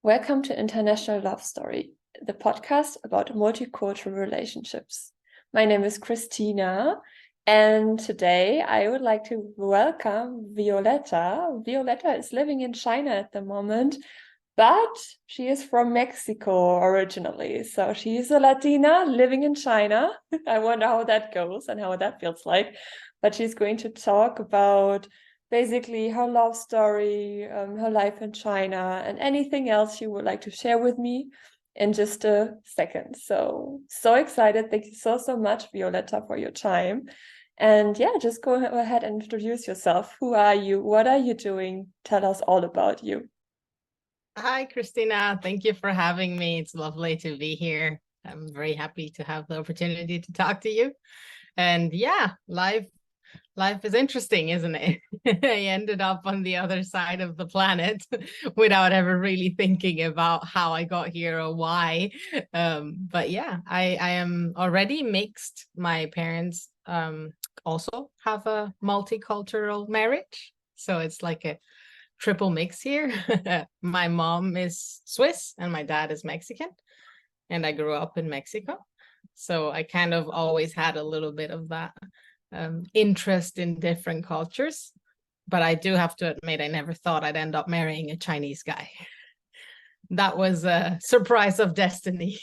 Welcome to International Love Story, the podcast about multicultural relationships. My name is Christina, and today I would like to welcome Violeta. Violeta is living in China at the moment, but she is from Mexico originally. So she's a Latina living in China. I wonder how that goes and how that feels like. But she's going to talk about basically her love story, her life in China, and anything else she would like to share with me in just a second. So excited. Thank you so much, Violeta, for your time. And yeah, just go ahead and introduce yourself. Who are you? What are you doing? Tell us all about you. Hi, Christina. Thank you for having me. It's lovely to be here. I'm very happy to have the opportunity to talk to you. And yeah, life is interesting, isn't it? I ended up on the other side of the planet without ever really thinking about how I got here or why. But yeah, I am already mixed. My parents also have a multicultural marriage. So it's like a triple mix here. My mom is Swiss and my dad is Mexican, and I grew up in Mexico. So I kind of always had a little bit of that interest in different cultures. But I do have to admit, I never thought I'd end up marrying a Chinese guy. That was a surprise of destiny.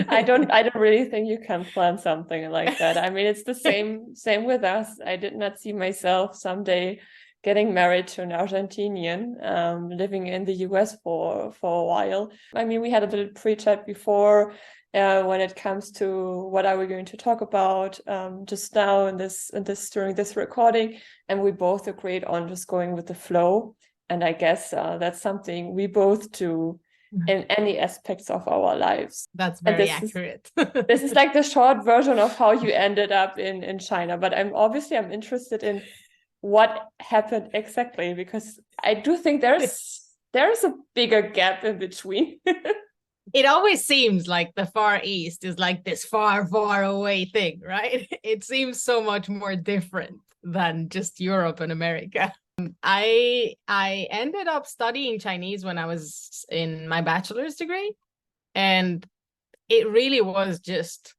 I don't really think you can plan something like that. I mean, it's the same with us. I did not see myself someday getting married to an Argentinian, living in the US for a while. I mean, we had a little pre-chat before when it comes to what are we going to talk about just now in this during this recording, and we both agreed on just going with the flow. And I guess that's something we both do in any aspects of our lives. That's very accurate. This is like the short version of how you ended up in China. But I'm interested in what happened exactly, because I do think there's a bigger gap in between. It always seems like the Far East is like this far, far away thing, right? It seems so much more different than just Europe and America. I ended up studying Chinese when I was in my bachelor's degree, and it really was just,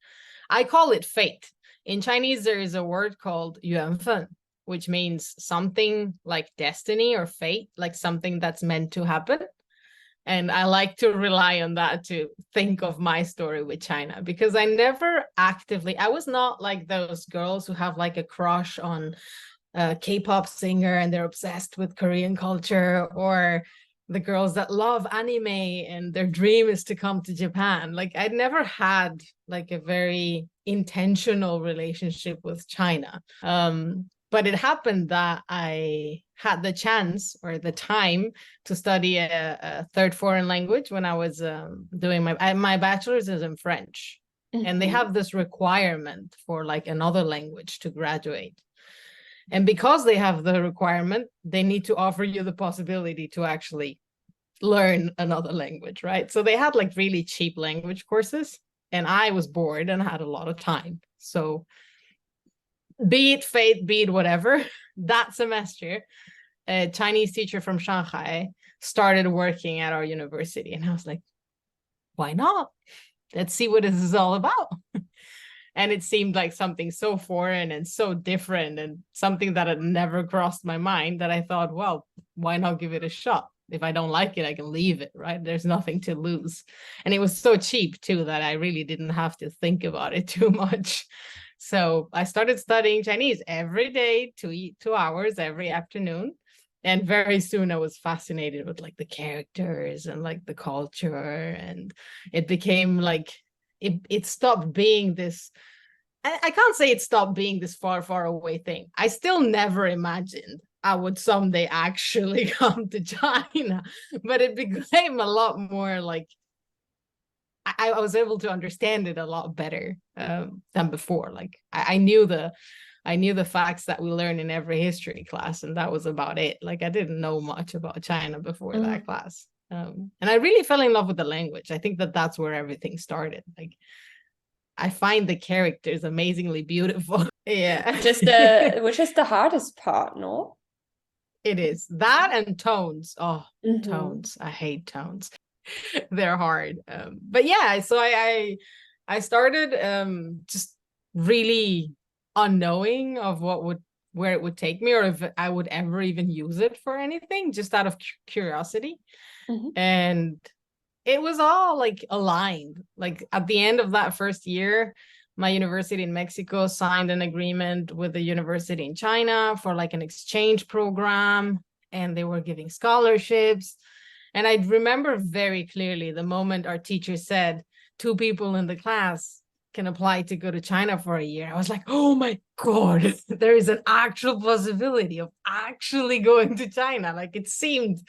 I call it fate. In Chinese, there is a word called 缘分, which means something like destiny or fate, like something that's meant to happen. And I like to rely on that to think of my story with China, because I was not like those girls who have like a crush on a K-pop singer and they're obsessed with Korean culture, or the girls that love anime and their dream is to come to Japan. Like, I'd never had like a very intentional relationship with China. But it happened that I had the chance or the time to study a third foreign language when I was doing my bachelor's is in French. Mm-hmm. And they have this requirement for like another language to graduate. And because they have the requirement, they need to offer you the possibility to actually learn another language, right? So they had like really cheap language courses, and I was bored and had a lot of time. So be it fate, be it whatever, that semester, a Chinese teacher from Shanghai started working at our university. And I was like, why not? Let's see what this is all about. And it seemed like something so foreign and so different and something that had never crossed my mind that I thought, well, why not give it a shot? If I don't like it, I can leave it, right? There's nothing to lose. And it was so cheap too that I really didn't have to think about it too much. So I started studying Chinese every day, 2 hours every afternoon. And very soon I was fascinated with like the characters and like the culture. And it became like, it stopped being this, I can't say it stopped being this far, far away thing. I still never imagined I would someday actually come to China, but it became a lot more like, I was able to understand it a lot better than before. Like I knew the facts that we learn in every history class, and that was about it. Like I didn't know much about China before that class. And I really fell in love with the language. I think that that's where everything started. Like I find the characters amazingly beautiful. Yeah. Which is the hardest part, no? It is. That and tones. Oh, tones. I hate tones. they're hard. But yeah, so I started just really unknowing of where it would take me, or if I would ever even use it for anything, just out of curiosity. Mhm. And it was all like aligned. Like at the end of that first year, my university in Mexico signed an agreement with the university in China for like an exchange program, and they were giving scholarships. And I remember very clearly the moment our teacher said 2 people in the class can apply to go to China for a year. I was like, oh my God, there is an actual possibility of actually going to China. Like it seemed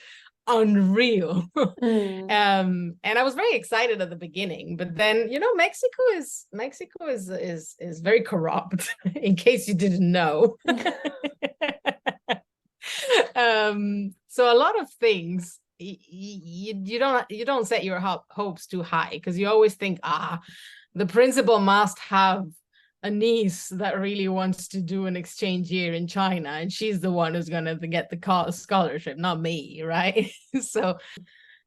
unreal. And I was very excited at the beginning, but then Mexico is very corrupt, in case you didn't know. So a lot of things you don't set your hopes too high, because you always think, the principal must have a niece that really wants to do an exchange year in China, and she's the one who's gonna get the scholarship, not me, right? So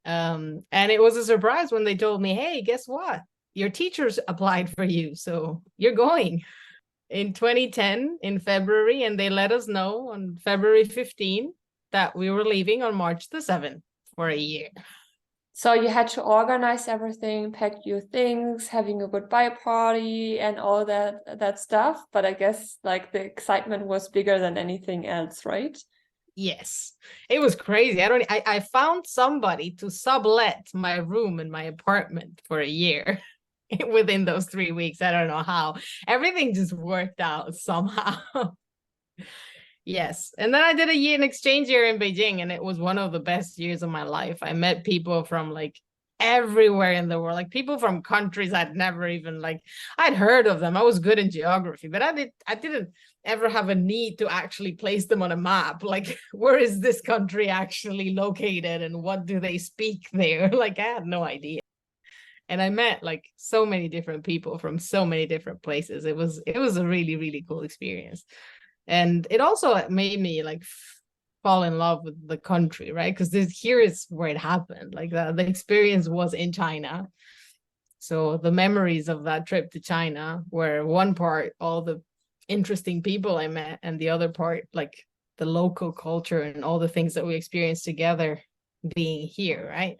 and it was a surprise when they told me, hey, guess what, your teachers applied for you, so you're going in 2010 in February, and they let us know on February 15 that we were leaving on March the 7th for a year. So you had to organize everything, pack your things, having a goodbye party and all that stuff. But I guess like the excitement was bigger than anything else, right? Yes, it was crazy. I found somebody to sublet my room in my apartment for a year within those 3 weeks. I don't know how. Everything just worked out somehow. Yes. And then I did an exchange year in Beijing, and it was one of the best years of my life. I met people from like everywhere in the world, like people from countries I'd never even I'd heard of them. I was good in geography, but I didn't ever have a need to actually place them on a map. Like, where is this country actually located and what do they speak there? Like, I had no idea. And I met like so many different people from so many different places. It was a really, really cool experience. And it also made me like fall in love with the country, right? Because here is where it happened. Like the experience was in China. So the memories of that trip to China were one part all the interesting people I met, and the other part like the local culture and all the things that we experienced together being here, right?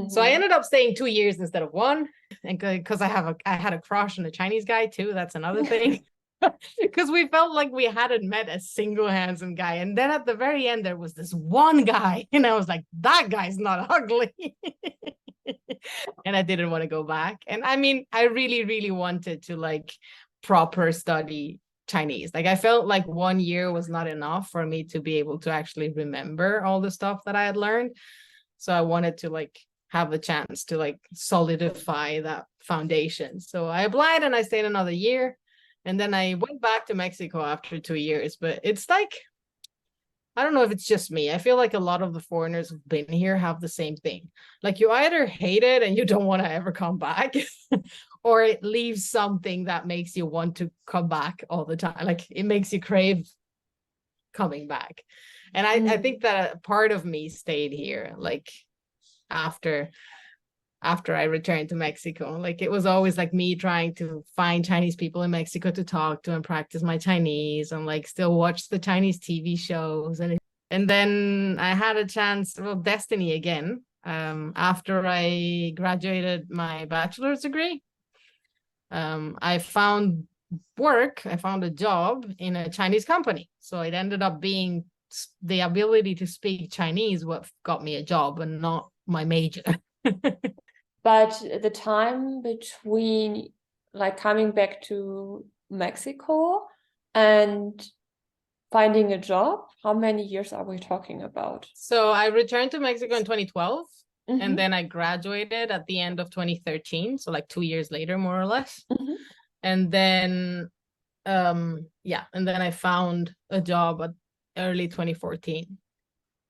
So I ended up staying 2 years instead of 1, and because I had a crush on a Chinese guy too. That's another thing. Because we felt like we hadn't met a single handsome guy, and then at the very end there was this one guy, and I was like, that guy's not ugly. And I didn't want to go back. And I mean, I really, really wanted to like proper study Chinese. Like I felt like 1 year was not enough for me to be able to actually remember all the stuff that I had learned. So I wanted to like have the chance to like solidify that foundation. So I applied and I stayed another year. And then I went back to Mexico after 2 years. But it's like, I don't know if it's just me. I feel like a lot of the foreigners who've been here have the same thing. Like you either hate it and you don't want to ever come back, or it leaves something that makes you want to come back all the time. Like it makes you crave coming back. And I think that a part of me stayed here, like after I returned to Mexico. Like it was always like me trying to find Chinese people in Mexico to talk to and practice my Chinese, and like still watch the Chinese TV shows. And then I had a chance, well, destiny again, after I graduated my bachelor's degree. I found a job in a Chinese company. So it ended up being the ability to speak Chinese what got me a job, and not my major. But the time between like coming back to Mexico and finding a job, how many years are we talking about? So I returned to Mexico in 2012, and then I graduated at the end of 2013. So like 2 years later, more or less. And then, and then I found a job at early 2014,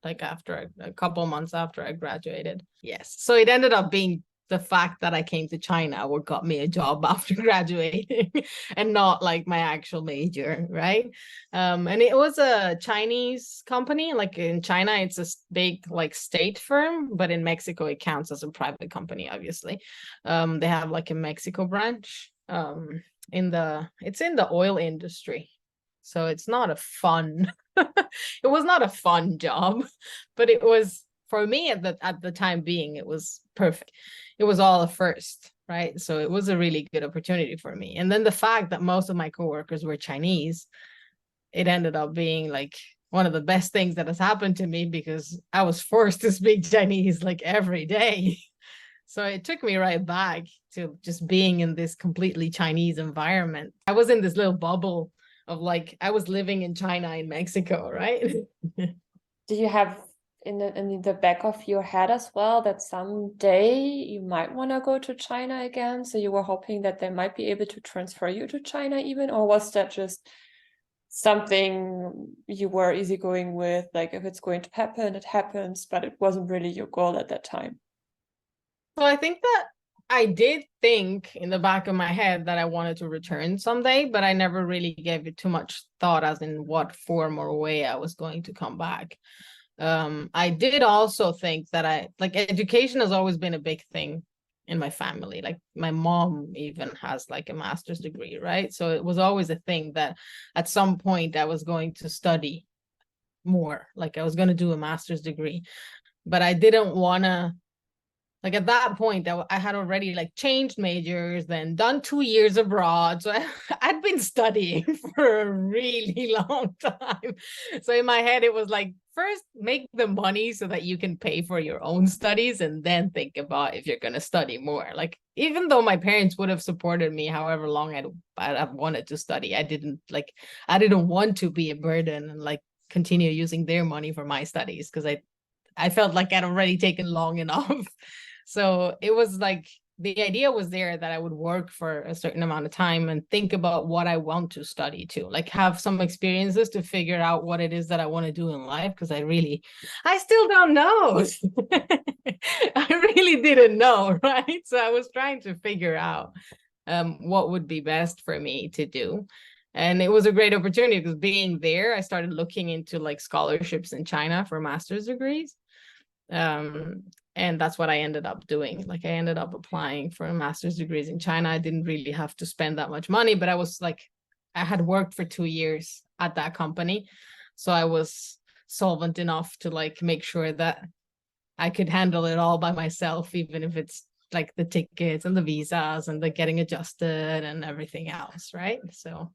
like after a couple months after I graduated. Yes. So it ended up being the fact that I came to China what got me a job after graduating and not like my actual major, right? And it was a Chinese company. Like in China, it's a big like state firm, but in Mexico, it counts as a private company, obviously. They have like a Mexico branch. It's in the oil industry. So it's not a fun, it was not a fun job, but it was, for me at the time being, it was perfect. It was all a first, right? So it was a really good opportunity for me. And then the fact that most of my coworkers were Chinese, it ended up being like one of the best things that has happened to me, because I was forced to speak Chinese like every day. So it took me right back to just being in this completely Chinese environment. I was in this little bubble of like, I was living in China, in Mexico, right? Do you have in the back of your head as well that someday you might want to go to China again? So you were hoping that they might be able to transfer you to China even, or was that just something you were easygoing with, like if it's going to happen, it happens, but it wasn't really your goal at that time? Well, I think that I did think in the back of my head that I wanted to return someday, but I never really gave it too much thought as in what form or way I was going to come back. I did also think that education has always been a big thing in my family. Like my mom even has like a master's degree, right? So it was always a thing that at some point I was going to study more, like I was going to do a master's degree, but I didn't want to, like at that point I had already like changed majors, then done 2 years abroad. So I'd been studying for a really long time. So in my head, it was like, first make the money so that you can pay for your own studies, and then think about if you're going to study more. Like, even though my parents would have supported me however long I'd wanted to study, I didn't want to be a burden and like continue using their money for my studies, because I felt like I'd already taken long enough. So it was like, the idea was there that I would work for a certain amount of time and think about what I want to study too, like have some experiences to figure out what it is that I want to do in life. Because I still don't know. I really didn't know, right? So I was trying to figure out what would be best for me to do. And it was a great opportunity, because being there, I started looking into like scholarships in China for master's degrees. And that's what I ended up doing. Like I ended up applying for master's degrees in China. I didn't really have to spend that much money, but I had worked for 2 years at that company. So I was solvent enough to like make sure that I could handle it all by myself, even if it's like the tickets and the visas and the getting adjusted and everything else, right? So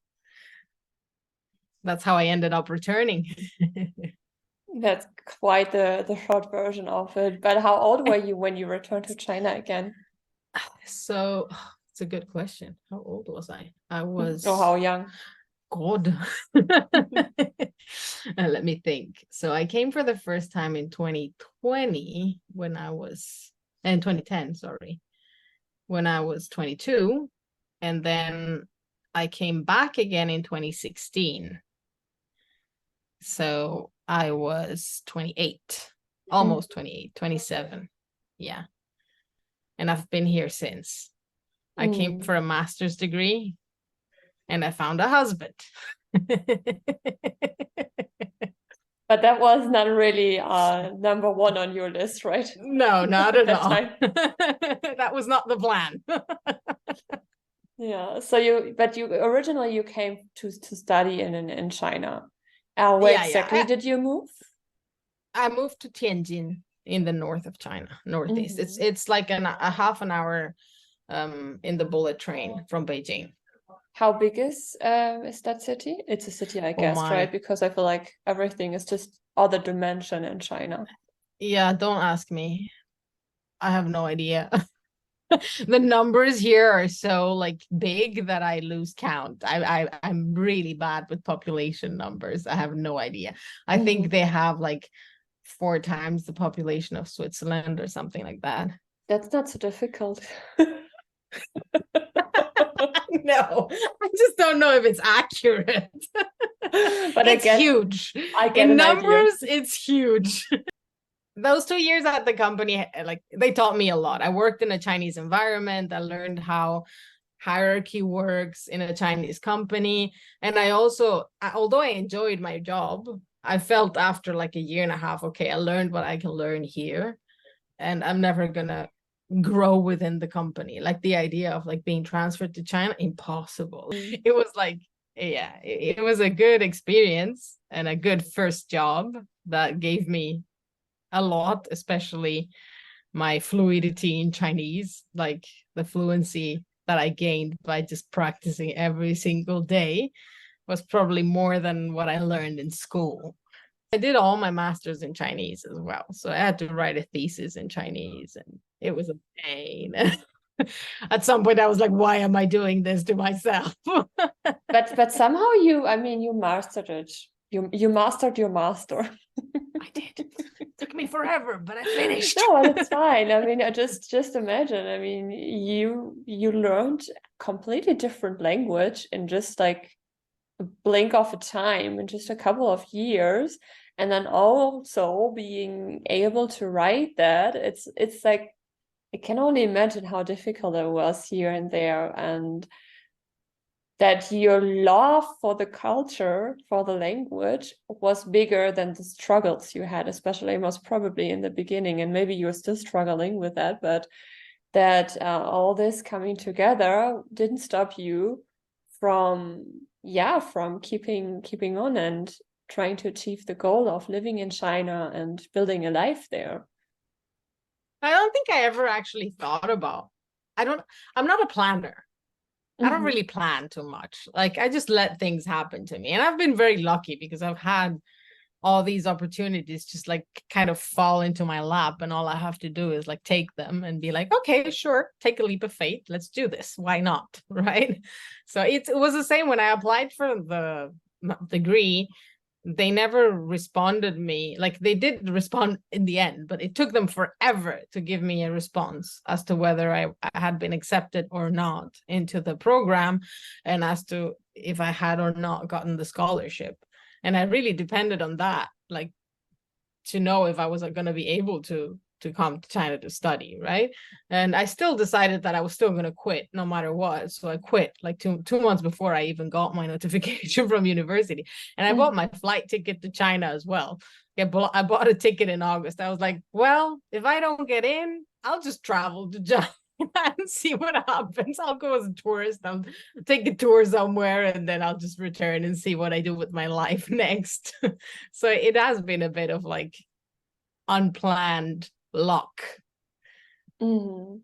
that's how I ended up returning. That's quite the short version of it. But how old were you when you returned to China again? So it's a good question. How old was I? I was... Or how young? God. Let me think. So I came for the first time in 2020 in 2010, sorry, when I was 22. And then I came back again in 2016. So I was 28, almost 28, 27. Yeah. And I've been here since. I came for a master's degree and I found a husband. But that was not really number one on your list, right? No, not at all. That was not the plan. Yeah. So you originally came to study in China. Where exactly did you move? I moved to Tianjin in the north of China, northeast. It's like a half an hour in the bullet train from Beijing. How big is that city? It's a city, I guess, right? Because I feel like everything is just other dimension in China. Yeah, don't ask me. I have no idea. The numbers here are so like big that I lose count. I'm really bad with population numbers. I have no idea. I think they have like 4 times the population of Switzerland or something like that. That's not so difficult. No, I just don't know if it's accurate. But it's huge. I get in numbers, idea. It's huge. those 2 years at the company, like they taught me a lot. I worked in a Chinese environment. I learned how hierarchy works in a Chinese company. And I also, although I enjoyed my job, I felt after like a year and a half, okay, I learned what I can learn here, and I'm never gonna grow within the company. Like the idea of like being transferred to China, impossible. It was like, yeah, it was a good experience and a good first job that gave me a lot, especially my fluidity in Chinese, like the fluency that I gained by just practicing every single day was probably more than what I learned in school. I did all my masters in Chinese as well. So I had to write a thesis in Chinese, and it was a pain. At some point I was like, why am I doing this to myself? But somehow you mastered it. You mastered your master. I did. It took me forever, but I finished. No, that's fine. I mean, just imagine. I mean, you learned completely different language in just like a blink of a time, in just a couple of years, and then also being able to write that. It's like I can only imagine how difficult it was here and there, and that your love for the culture, for the language, was bigger than the struggles you had, especially most probably in the beginning. And maybe you're still struggling with that, but that all this coming together didn't stop you from, from keeping on and trying to achieve the goal of living in China and building a life there. I don't think I ever actually thought about, I'm not a planner. I don't really plan too much. Like I just let things happen to me. And I've been very lucky because I've had all these opportunities just like kind of fall into my lap, and all I have to do is like take them and be like, okay, sure, take a leap of faith. Let's do this. Why not? Right. So it was the same when I applied for the degree. They never responded me. Like they did respond in the end, but it took them forever to give me a response as to whether I had been accepted or not into the program, and as to if I had or not gotten the scholarship. And I really depended on that, like to know if I was going to be able to come to China to study, right? And I still decided that I was still going to quit no matter what. So I quit like two months before I even got my notification from university. And I bought my flight ticket to China as well. I bought a ticket in August. I was like, well, if I don't get in, I'll just travel to China and see what happens. I'll go as a tourist. I'll take a tour somewhere, and then I'll just return and see what I do with my life next. So it has been a bit of like unplanned luck. The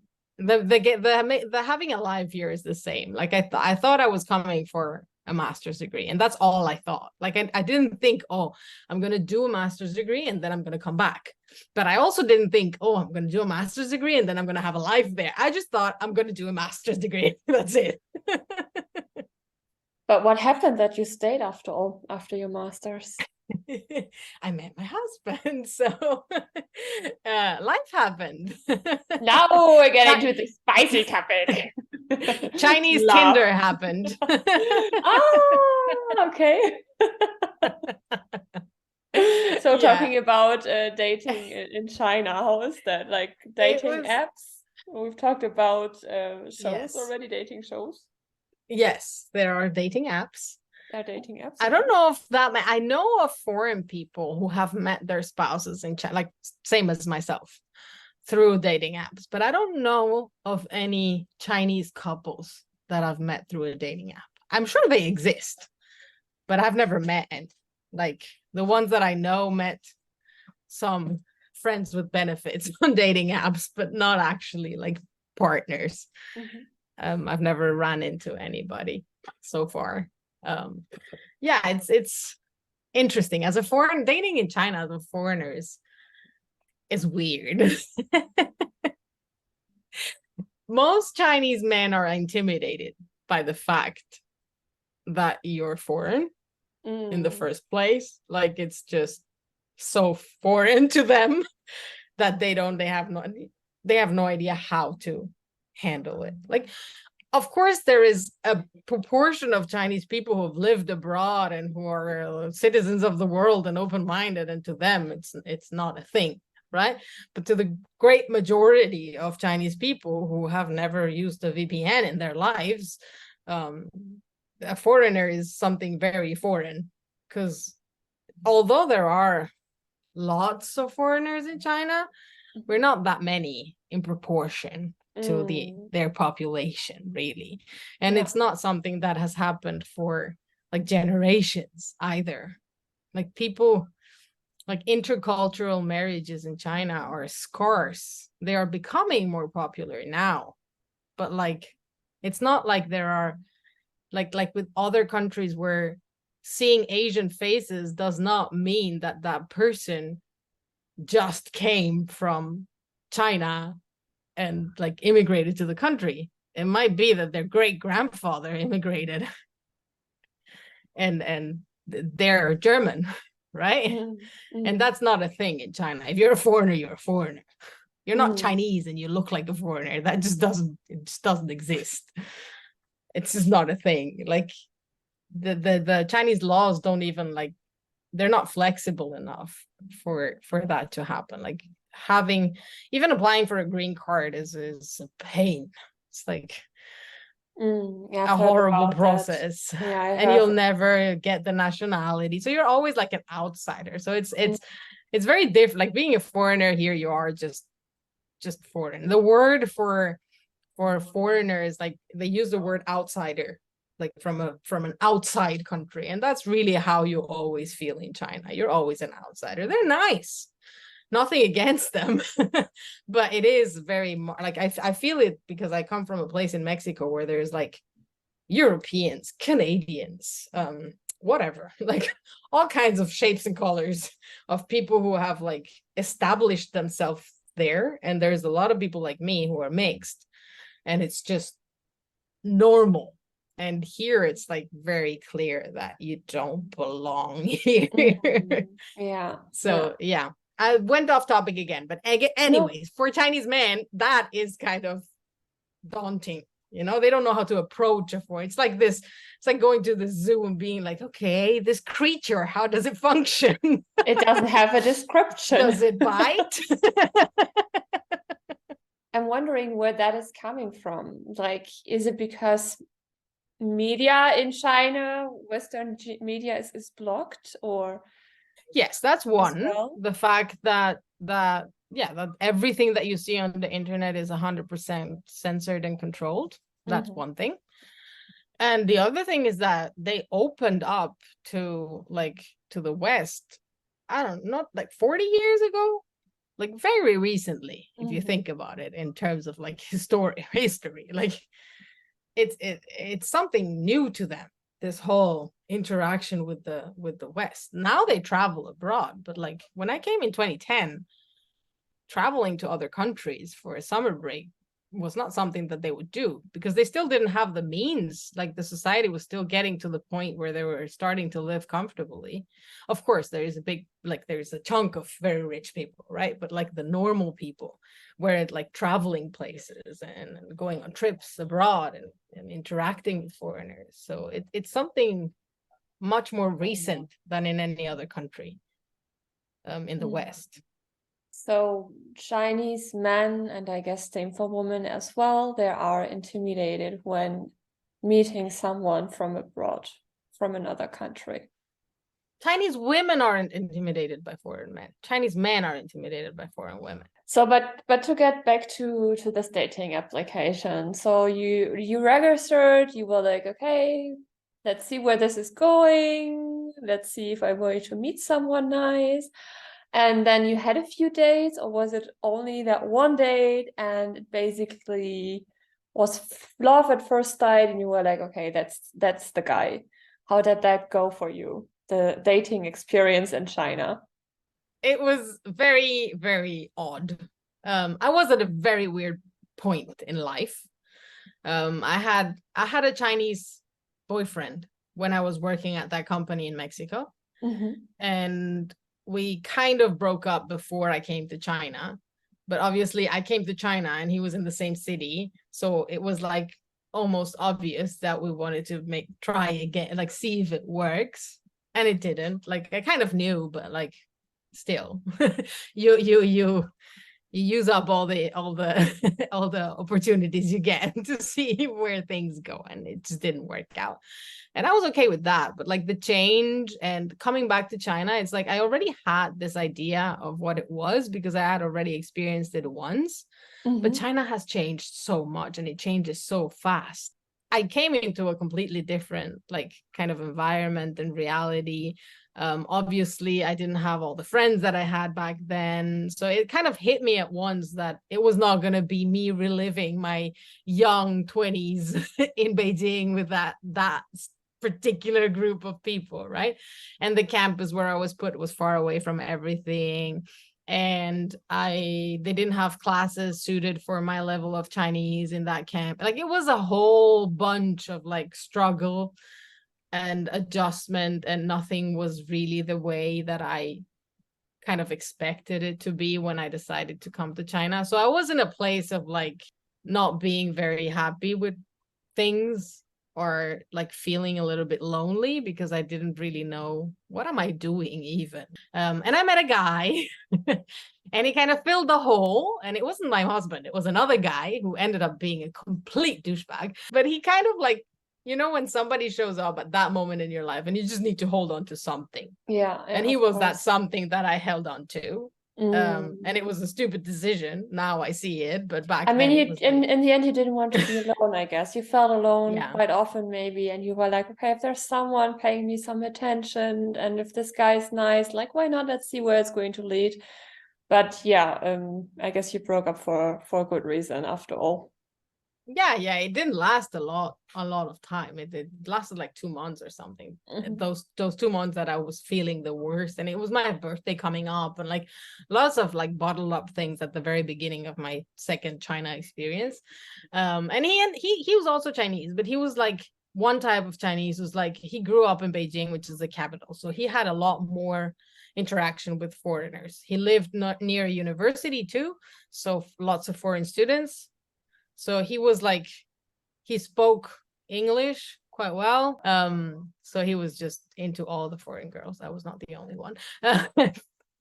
having a life here is the same. Like I thought I was coming for a master's degree, and that's all I thought. Like I didn't think, oh, I'm gonna do a master's degree and then I'm gonna come back. But I also didn't think, oh, I'm gonna do a master's degree and then I'm gonna have a life there. I just thought I'm gonna do a master's degree. That's it. But what happened that you stayed after your master's? I met my husband, so life happened. Now we're getting to the spicy topic. Chinese Tinder happened. Okay. So talking about dating in China, how is that? Like dating apps? We've talked about shows already, dating shows. Yes, there are dating apps. Dating apps. I don't know if I know of foreign people who have met their spouses in China, like same as myself, through dating apps, but I don't know of any Chinese couples that I've met through a dating app. I'm sure they exist, but I've never met any. Like the ones that I know met some friends with benefits on dating apps, but not actually like partners. I've never run into anybody so far. It's interesting as a foreign. Dating in China as a foreigners is weird. Most Chinese men are intimidated by the fact that you're foreign in the first place. Like it's just so foreign to them that they have no idea how to handle it. Like, of course, there is a proportion of Chinese people who have lived abroad and who are citizens of the world and open-minded, and to them, it's not a thing. right? But to the great majority of Chinese people who have never used a VPN in their lives, a foreigner is something very foreign, because although there are lots of foreigners in China, we're not that many in proportion to their population, really. And it's not something that has happened for like generations either. Like people, like intercultural marriages in China are scarce. They are becoming more popular now, but like it's not like there are like with other countries where seeing Asian faces does not mean that that person just came from China and like immigrated to the country. It might be that their great grandfather immigrated and they're German, right? And that's not a thing in China. If you're a foreigner, you're a foreigner. You're not Chinese and you look like a foreigner. That just doesn't exist. It's just not a thing. Like the Chinese laws don't even like, they're not flexible enough for that to happen. Like having, even applying for a green card is a pain. It's like a horrible process. And you'll never get the nationality, so you're always like an outsider. So it's very different. Like being a foreigner here, you are just foreign. The word for foreigners, like they use the word outsider, like from an outside country, and that's really how you always feel in China. You're always an outsider. They're nice, nothing against them, but it is very like I feel it because I come from a place in Mexico where there's like Europeans, Canadians, whatever, like all kinds of shapes and colors of people who have like established themselves there, and there's a lot of people like me who are mixed, and it's just normal. And here it's like very clear that you don't belong here. So yeah, I went off topic again, but anyways, for Chinese men, that is kind of daunting. You know, they don't know how to approach a foreign. It's like this. It's like going to the zoo and being like, okay, this creature, how does it function? It doesn't have a description. Does it bite? I'm wondering where that is coming from. Like, is it because media in China, Western media is blocked, or? Yes, that's one. Well? The fact that everything that you see on the internet is 100% censored and controlled. That's one thing. And the other thing is that they opened up to the West, I don't know, like 40 years ago, like very recently, if you think about it in terms of like history. Like it's something new to them, this whole interaction with the West. Now they travel abroad, but like when I came in 2010, traveling to other countries for a summer break was not something that they would do, because they still didn't have the means. Like the society was still getting to the point where they were starting to live comfortably. Of course, there is there's a chunk of very rich people, right? But like the normal people were like traveling places and going on trips abroad and interacting with foreigners. So it's something much more recent than in any other country in the West. So Chinese men, and I guess same for women as well, they are intimidated when meeting someone from abroad, from another country. Chinese women aren't intimidated by foreign men. Chinese men are intimidated by foreign women. So, but to get back to this dating application, so you registered, you were like, okay, let's see where this is going. Let's see if I'm going to meet someone nice. And then you had a few dates, or was it only that one date and it basically was love at first sight and you were like, okay, that's the guy? How did that go for you, the dating experience in China? It was very, very odd. I was at a very weird point in life. I had a Chinese boyfriend when I was working at that company in Mexico. And we kind of broke up before I came to China, but obviously I came to China and he was in the same city. So it was like almost obvious that we wanted to try again, like see if it works. And it didn't. Like I kind of knew, but like still. You use up all the all the opportunities you get to see where things go, and it just didn't work out. And I was okay with that. But like the change and coming back to China, it's like I already had this idea of what it was because I had already experienced it once. But China has changed so much, and it changes so fast. I came into a completely different like kind of environment and reality. Obviously, I didn't have all the friends that I had back then. So it kind of hit me at once that it was not going to be me reliving my young 20s in Beijing with that particular group of people, right? And the campus where I was put was far away from everything. And they didn't have classes suited for my level of Chinese in that camp. Like it was a whole bunch of like struggle and adjustment, and nothing was really the way that I kind of expected it to be when I decided to come to China. So I was in a place of like not being very happy with things, or like feeling a little bit lonely because I didn't really know what am I doing even. And I met a guy and he kind of filled the hole, and it wasn't my husband, it was another guy who ended up being a complete douchebag. But he kind of like, you know, when somebody shows up at that moment in your life and you just need to hold on to something. Yeah, and he was that something that I held on to. And it was a stupid decision. Now I see it, but back I mean, then it was in the end, you didn't want to be alone, I guess. You felt alone Yeah. quite often, maybe, and you were like, okay, if there's someone paying me some attention, and if this guy's nice, like, why not? Let's see where it's going to lead. But yeah, I guess you broke up for a good reason after all. Yeah, it didn't last a lot of time. It lasted like 2 months or something. Those 2 months that I was feeling the worst, and it was my birthday coming up, and like lots of like bottled up things at the very beginning of my second China experience. And he was also Chinese, but he was like one type of Chinese. Was like he grew up in Beijing, which is the capital, so he had a lot more interaction with foreigners. He lived not near a university too, so lots of foreign students. So he was like, he spoke English quite well. So he was just into all the foreign girls. I was not the only one.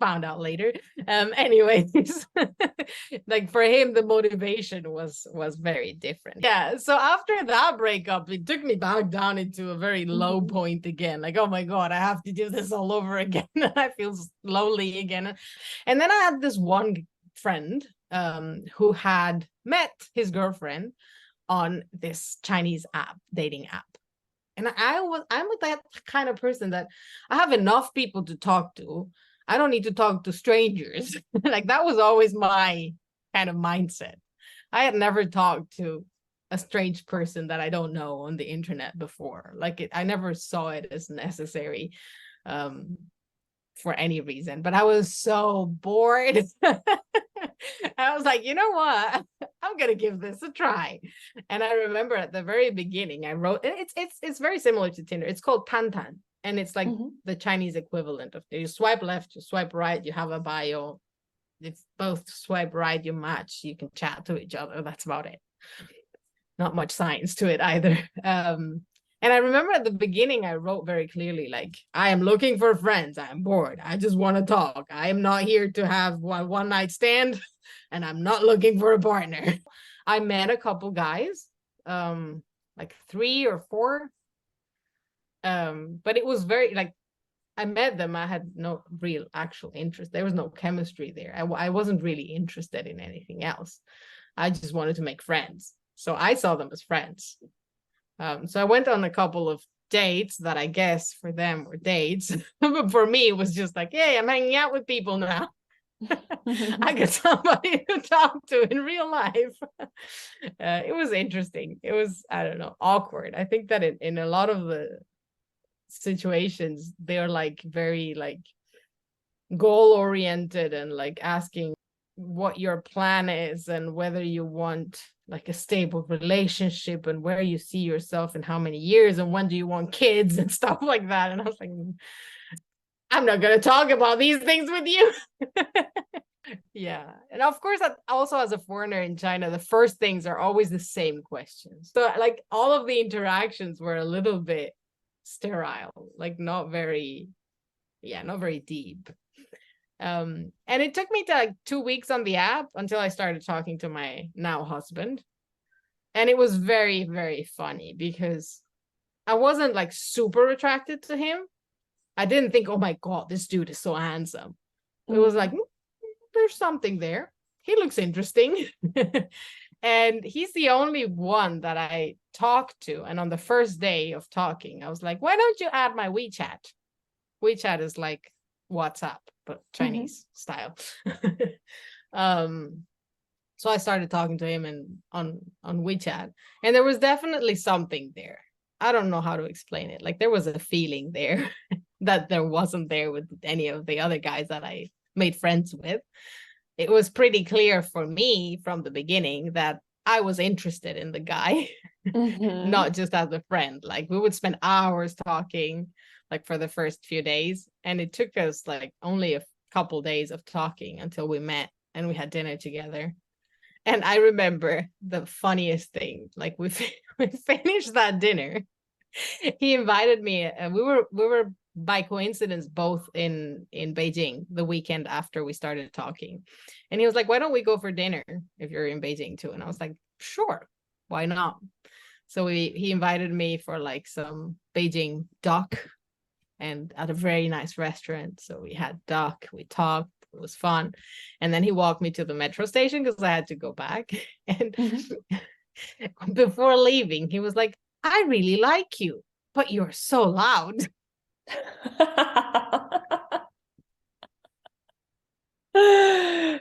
Found out later. Anyways, like for him, the motivation was very different. Yeah. So after that breakup, it took me back down into a very low point again. Like, oh my God, I have to do this all over again. I feel lonely again. And then I had this one friend who had met his girlfriend on this Chinese dating app. And I'm that kind of person that I have enough people to talk to. I don't need to talk to strangers. Like that was always my kind of mindset. I had never talked to a strange person that I don't know on the internet before. Like I never saw it as necessary for any reason, but I was so bored. I was like, you know what? I'm gonna give this a try. And I remember at the very beginning, I wrote it's very similar to Tinder. It's called Tantan, and it's like the Chinese equivalent of you swipe left, you swipe right, you have a bio. If both swipe right, you match, you can chat to each other. That's about it. Not much science to it either. And I remember at the beginning, I wrote very clearly, like, I am looking for friends. I am bored. I just want to talk. I am not here to have one night stand, and I'm not looking for a partner. I met a couple guys, like 3 or 4. But it was very, like, I met them. I had no real actual interest. There was no chemistry there. I wasn't really interested in anything else. I just wanted to make friends. So I saw them as friends. So I went on a couple of dates that I guess for them were dates. But for me, it was just like, hey, I'm hanging out with people now. I got somebody to talk to in real life. It was interesting. It was, I don't know, awkward. I think that in a lot of the situations, they're like very like goal oriented and like asking what your plan is and whether you want like a stable relationship and where you see yourself in how many years and when do you want kids and stuff like that. And I was like, I'm not going to talk about these things with you. Yeah. And of course, also as a foreigner in China, the first things are always the same questions. So like all of the interactions were a little bit sterile, like not very deep. And it took me to like 2 weeks on the app until I started talking to my now husband. And it was very, very funny because I wasn't like super attracted to him. I didn't think, oh my God, this dude is so handsome. It was like, there's something there. He looks interesting. And he's the only one that I talked to. And on the first day of talking, I was like, why don't you add my WeChat? WeChat is like WhatsApp, but Chinese style. So I started talking to him on WeChat, and there was definitely something there. I don't know how to explain it. Like there was a feeling there that there wasn't there with any of the other guys that I made friends with. It was pretty clear for me from the beginning that I was interested in the guy, not just as a friend. Like we would spend hours talking, like for the first few days, and it took us like only a couple days of talking until we met and we had dinner together. And I remember the funniest thing, like we finished that dinner. He invited me. We were by coincidence both in Beijing the weekend after we started talking, and he was like, "Why don't we go for dinner if you're in Beijing too?" And I was like, "Sure, why not?" So he invited me for like some Beijing duck, and at a very nice restaurant. So we had duck. We talked. It was fun. And then he walked me to the metro station because I had to go back. And before leaving, he was like, I really like you, but you're so loud.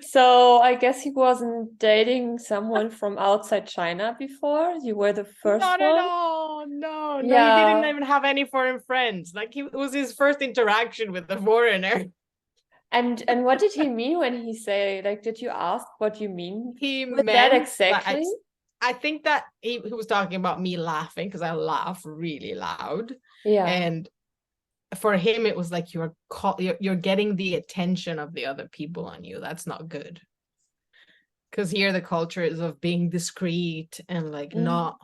So I guess he wasn't dating someone from outside China before. You were the first Not one. at all. No, he Yeah. didn't even have any foreign friends. Like it was his first interaction with a foreigner. And what did he mean when he say, like, did you ask what you mean He with that meant exactly? that I think that he was talking about me laughing because I laugh really loud. Yeah. And for him, it was like you're getting the attention of the other people on you. That's not good. Because here the culture is of being discreet and like not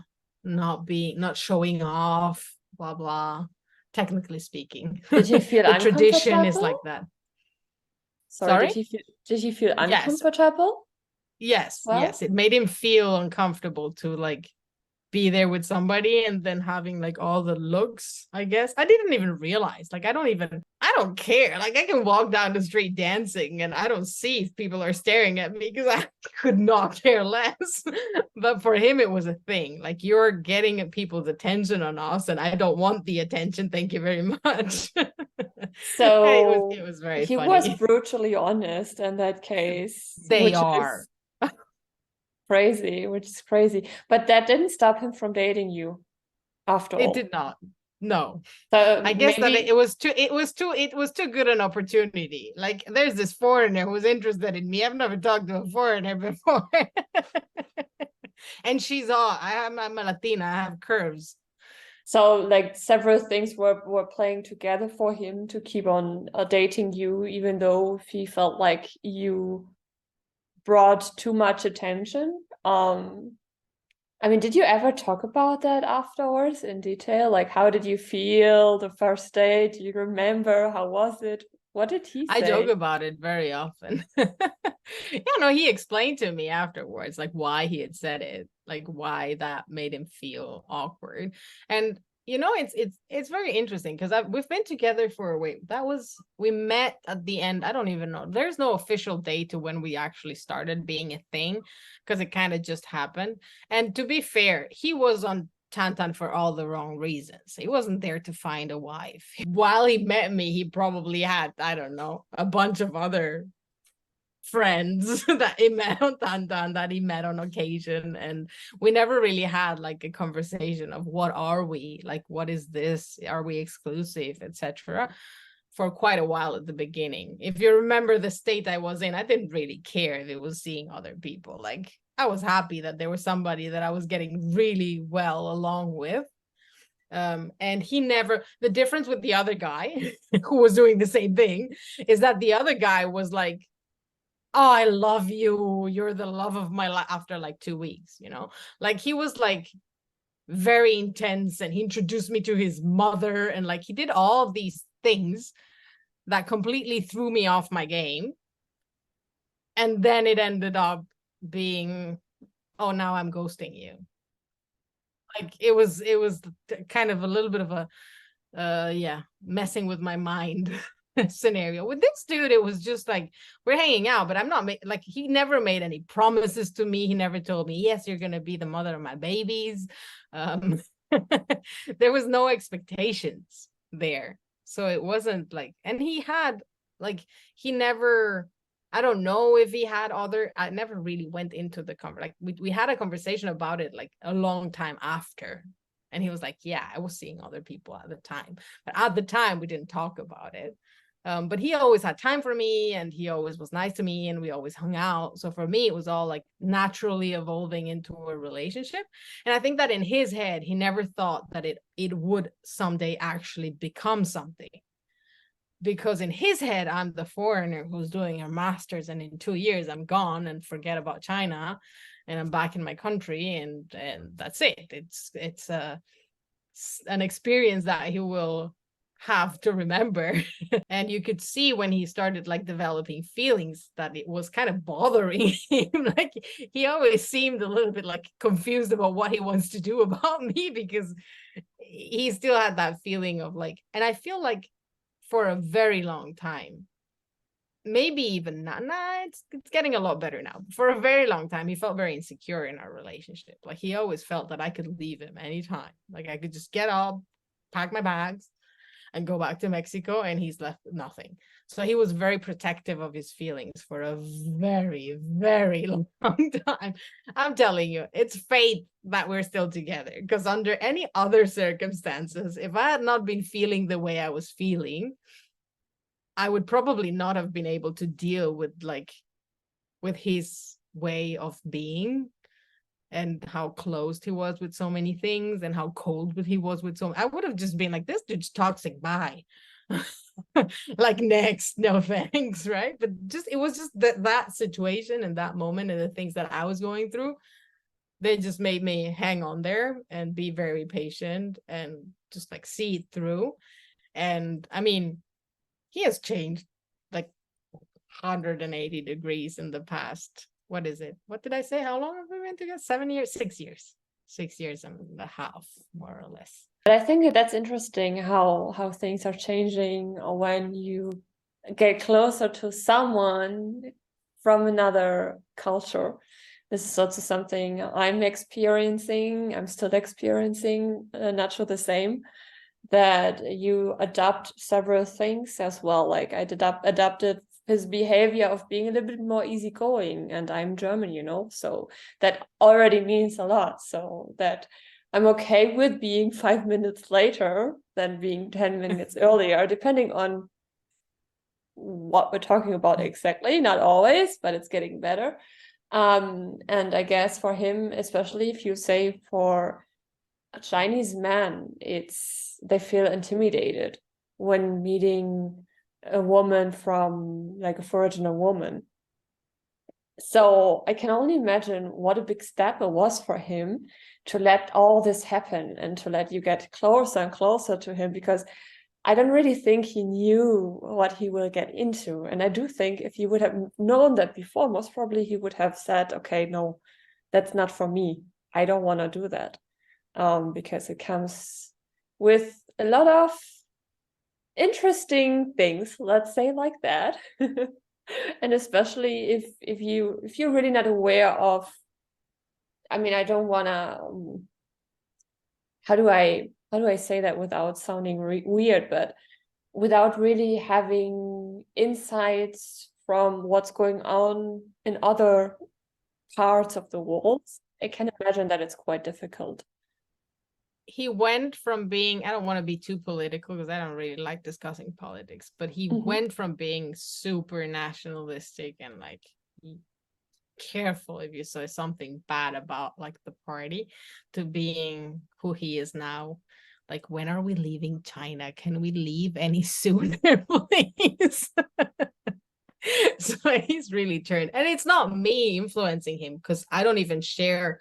showing off, blah blah. Technically speaking, Did he feel the tradition is uncomfortable? like that. Sorry, Sorry? did he feel Yes. uncomfortable? Yes. Well, Yes. It made him feel uncomfortable to like be there with somebody and then having like all the looks. I guess I didn't even realize, like I don't care, like I can walk down the street dancing and I don't see if people are staring at me because I could not care less. But for him it was a thing, like you're getting people's attention on us and I don't want the attention, thank you very much. so it was very he was funny. brutally honest in that case, They are. which is crazy. But that didn't stop him from dating you after It all. did not. No. So I guess that maybe it was too good an opportunity. Like there's this foreigner who's interested in me. I've never talked to a foreigner before. And I'm a Latina, I have curves. so like several things were playing together for him to keep on dating you, even though he felt like you brought too much attention. I mean, did you ever talk about that afterwards in detail? Like, how did you feel the first day? Do you remember? How was it? What did he I say? joke about it very often. No, he explained to me afterwards, like why he had said it, like why that made him feel awkward. And it's very interesting because we've been together for a wait. We met at the end. I don't even know. There's no official date to when we actually started being a thing because it kind of just happened. And to be fair, he was on Tantan for all the wrong reasons. He wasn't there to find a wife. While he met me, he probably had, I don't know, a bunch of other friends that he met on Tantan, that he met on occasion. And we never really had like a conversation of what are we, like, what is this? Are we exclusive, etc. for quite a while at the beginning. If you remember the state I was in, I didn't really care if it was seeing other people. Like I was happy that there was somebody that I was getting really well along with. And the difference with the other guy who was doing the same thing is that the other guy was like, oh, I love you, you're the love of my life, after like 2 weeks, like he was like very intense and he introduced me to his mother and like he did all of these things that completely threw me off my game. And then it ended up being, oh, now I'm ghosting you. Like it was kind of a little bit of a messing with my mind scenario. With this dude, it was just like, we're hanging out, but I'm not like, he never made any promises to me. He never told me, yes, you're gonna be the mother of my babies. There was no expectations there. So it wasn't like, and he had like, he never, I don't know if he had other, I never really went into the conversation. Like we had a conversation about it like a long time after. And he was like, yeah, I was seeing other people at the time. But at the time, we didn't talk about it. But he always had time for me, and he always was nice to me, and we always hung out. So for me, it was all like naturally evolving into a relationship. And I think that in his head, he never thought that it would someday actually become something. Because in his head, I'm the foreigner who's doing a master's, and in 2 years, I'm gone and forget about China, and I'm back in my country, and that's it. It's an experience that he will have to remember. And you could see when he started like developing feelings that it was kind of bothering him. Like he always seemed a little bit like confused about what he wants to do about me, because he still had that feeling of like, and I feel like for a very long time, maybe even not, it's getting a lot better now. For a very long time, he felt very insecure in our relationship. Like he always felt that I could leave him anytime. Like I could just get up, pack my bags, and go back to Mexico, and he's left with nothing. So he was very protective of his feelings for a very, very long time. I'm telling you, it's fate that we're still together, because under any other circumstances, if I had not been feeling the way I was feeling, I would probably not have been able to deal with his way of being, and how closed he was with so many things, and how cold he was with I would have just been like, this dude's toxic, bye. Like next, no thanks, right? But just it was just that situation and that moment and the things that I was going through, they just made me hang on there and be very patient and just like see it through. And I mean, he has changed like 180 degrees in the past. What is it? What did I say? How long have we been together? 7 years? 6 years. 6 years and a half, more or less. But I think that's interesting how things are changing when you get closer to someone from another culture. This is also something I'm experiencing. I'm still experiencing, not sure the same, that you adopt several things as well. Like I adapted his behavior of being a little bit more easygoing, and I'm German, so that already means a lot. So that I'm okay with being 5 minutes later than being 10 minutes earlier, depending on what we're talking about exactly. Not always, but it's getting better. And I guess for him, especially if you say for a Chinese man, they feel intimidated when meeting a woman from like a foreigner woman. So I can only imagine what a big step it was for him to let all this happen and to let you get closer and closer to him, because I don't really think he knew what he will get into. And I do think if he would have known that before, most probably he would have said, okay, no, that's not for me. I don't want to do that. Because it comes with a lot of interesting things, let's say like that. And especially if you're really not aware of, I mean, I don't want to, how do I say that without sounding weird, but without really having insights from what's going on in other parts of the world, I can imagine that it's quite difficult. He went from being, I don't want to be too political because I don't really like discussing politics, but he went from being super nationalistic and like careful if you say something bad about like the party, to being who he is now. Like, when are we leaving China? Can we leave any sooner, please? So he's really turned, and it's not me influencing him, because I don't even share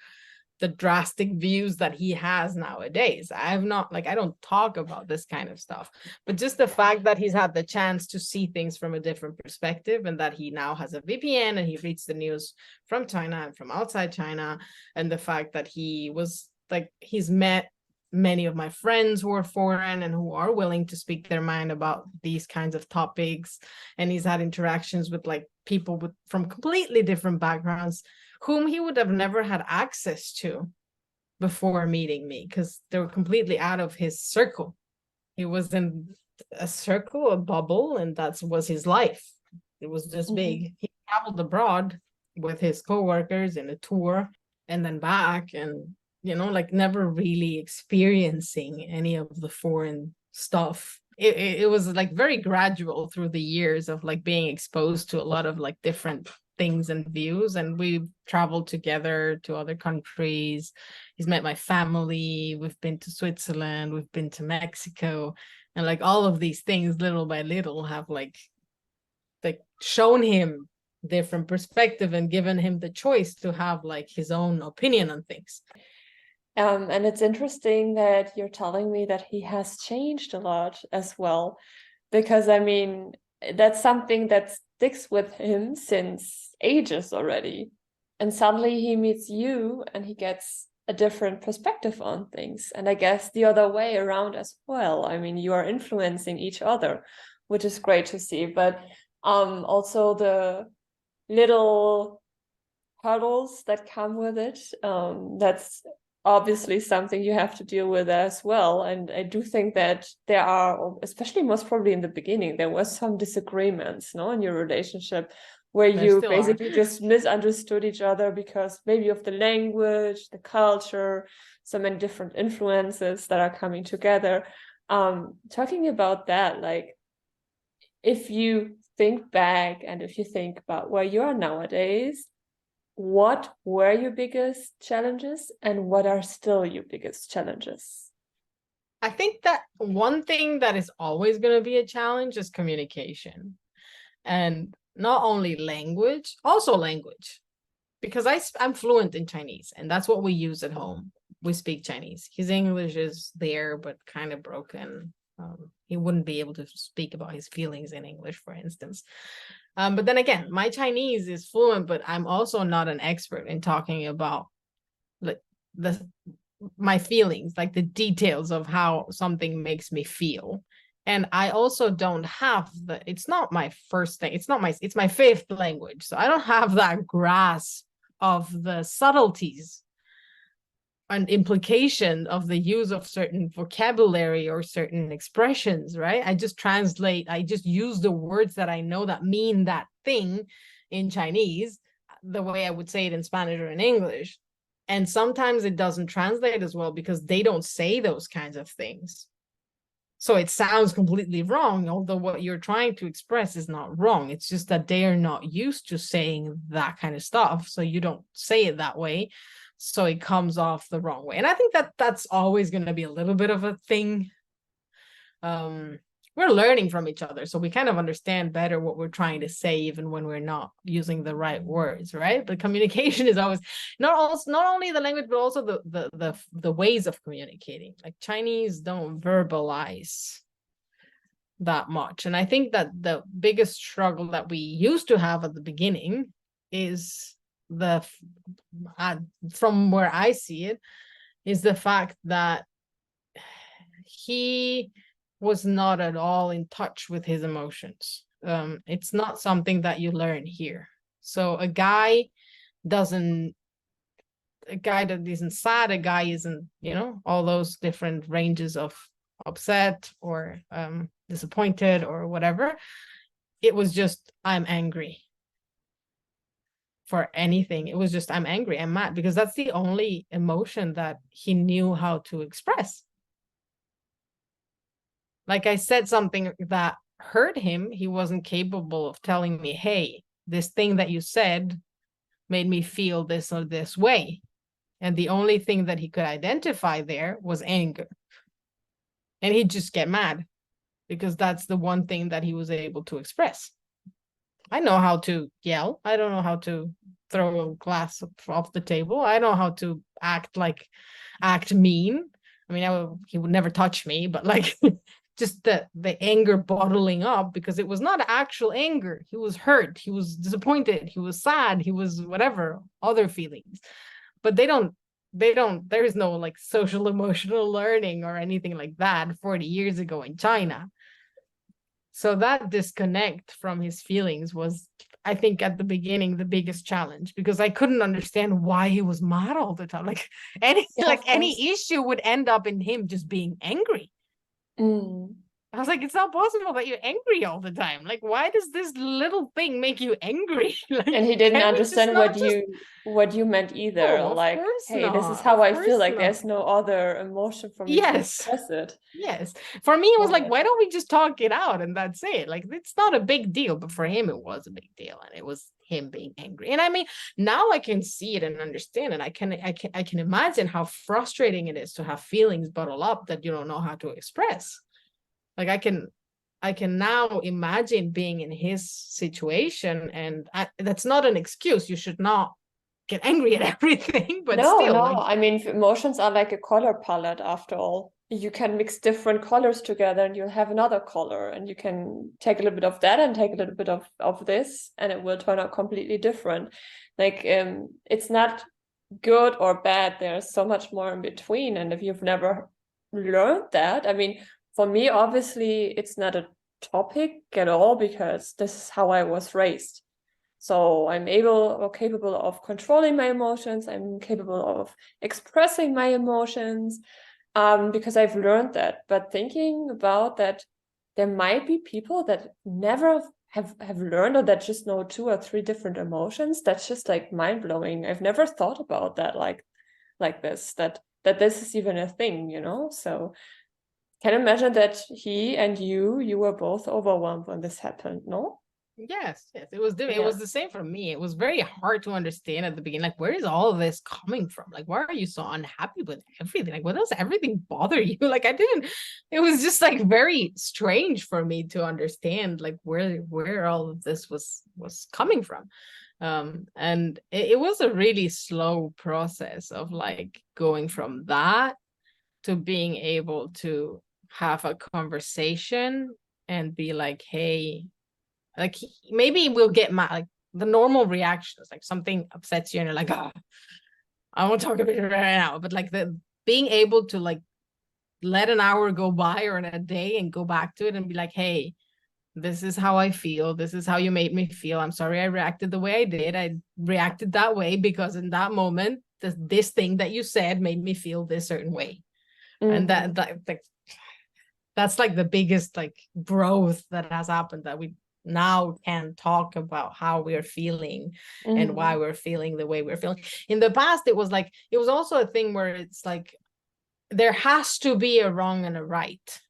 the drastic views that he has nowadays. I don't talk about this kind of stuff, but just the fact that he's had the chance to see things from a different perspective, and that he now has a VPN and he reads the news from China and from outside China, and the fact that he's met many of my friends who are foreign and who are willing to speak their mind about these kinds of topics, and he's had interactions with like people from completely different backgrounds whom he would have never had access to before meeting me, because they were completely out of his circle. He was in a circle, a bubble, and that was his life. It was just big. He traveled abroad with his co-workers in a tour and then back, and like never really experiencing any of the foreign stuff. It was like very gradual through the years of like being exposed to a lot of like different things and views, and we've traveled together to other countries. He's met my family, we've been to Switzerland, we've been to Mexico, and like all of these things little by little have like shown him different perspective and given him the choice to have like his own opinion on things. And it's interesting that you're telling me that he has changed a lot as well, because I mean, that's something that sticks with him since ages already. And suddenly he meets you and he gets a different perspective on things. And I guess the other way around as well. I mean, you are influencing each other, which is great to see. But also the little hurdles that come with it, that's obviously something you have to deal with as well. And I do think that there are, especially most probably in the beginning, there was some disagreements, in your relationship, where you basically just misunderstood each other because maybe of the language, the culture, so many different influences that are coming together. Talking about that, like, if you think back and if you think about where you are nowadays, what were your biggest challenges and what are still your biggest challenges? I think that one thing that is always going to be a challenge is communication. And not only language, also language. Because I'm fluent in Chinese, and that's what we use at home. We speak Chinese. His English is there, but kind of broken. He wouldn't be able to speak about his feelings in English, for instance. But then again, my Chinese is fluent, but I'm also not an expert in talking about like my feelings, like the details of how something makes me feel. And I also don't have it's not my first thing. It's my fifth language. So I don't have that grasp of the subtleties and implication of the use of certain vocabulary or certain expressions, right? I just use the words that I know that mean that thing in Chinese, the way I would say it in Spanish or in English. And sometimes it doesn't translate as well because they don't say those kinds of things. So it sounds completely wrong, although what you're trying to express is not wrong. It's just that they are not used to saying that kind of stuff. So you don't say it that way. So it comes off the wrong way. And I think that that's always going to be a little bit of a thing. We're learning from each other. So we kind of understand better what we're trying to say, even when we're not using the right words, right? But communication is always not only the language, but also the ways of communicating. Like Chinese don't verbalize that much. And I think that the biggest struggle that we used to have at the beginning is from where I see it, is the fact that he was not at all in touch with his emotions. It's not something that you learn here. So a guy that isn't sad, a guy isn't, all those different ranges of upset or disappointed or whatever. It was just, I'm angry. For anything, it was just, I'm angry, I'm mad, because that's the only emotion that he knew how to express. Like I said something that hurt him, he wasn't capable of telling me, hey, this thing that you said made me feel this or this way. And the only thing that he could identify there was anger. And he'd just get mad because that's the one thing that he was able to express. I know how to yell. I don't know how to throw a glass off the table. I know how to act mean. I mean, he would never touch me, but like just the anger bottling up, because it was not actual anger. He was hurt. He was disappointed. He was sad. He was whatever other feelings. But there is no like social emotional learning or anything like that 40 years ago in China. So that disconnect from his feelings was, I think, at the beginning, the biggest challenge, because I couldn't understand why he was mad all the time. Like any issue would end up in him just being angry. I was like, it's not possible that you're angry all the time. Like, why does this little thing make you angry? Like, and he didn't understand what you meant either. No, like, hey, this is how I feel. Like, there's no other emotion for me to express it. Yes. For me, it was like, why don't we just talk it out and that's it? Like, it's not a big deal, but for him, it was a big deal, and it was him being angry. And I mean, now I can see it and understand, and I can imagine how frustrating it is to have feelings bottled up that you don't know how to express. Like I can now imagine being in his situation, and that's not an excuse. You should not get angry at everything, but no, still. I mean, emotions are like a color palette after all. You can mix different colors together and you'll have another color, and you can take a little bit of that and take a little bit of this, and it will turn out completely different. Like, it's not good or bad. There's so much more in between. And if you've never learned that, I mean, for me, obviously, it's not a topic at all, because this is how I was raised. So I'm able or capable of controlling my emotions. I'm capable of expressing my emotions, because I've learned that. But thinking about that, there might be people that never have learned, or that just know 2 or 3 different emotions. That's just like mind-blowing. I've never thought about that like this, that this is even a thing, you know? So can imagine that he and you were both overwhelmed when this happened, no? Yes, it was it was the same for me. It was very hard to understand at the beginning, like, where is all of this coming from? Like, why are you so unhappy with everything? Like, what does everything bother you? Like, it was just like very strange for me to understand like where all of this was coming from. And it was a really slow process of like going from that to being able to have a conversation and be like, hey, like maybe we'll get mad, like the normal reaction is like something upsets you and you're like, I won't talk about it right now. But like the being able to like let an hour go by or in a day and go back to it and be like, hey, this is how I feel. This is how you made me feel. I'm sorry I reacted the way I did. I reacted that way because in that moment, this thing that you said made me feel this certain way. And that's like the biggest like growth that has happened, that we now can talk about how we're feeling and why we're feeling the way we're feeling. In the past, it was also a thing where it's like there has to be a wrong and a right.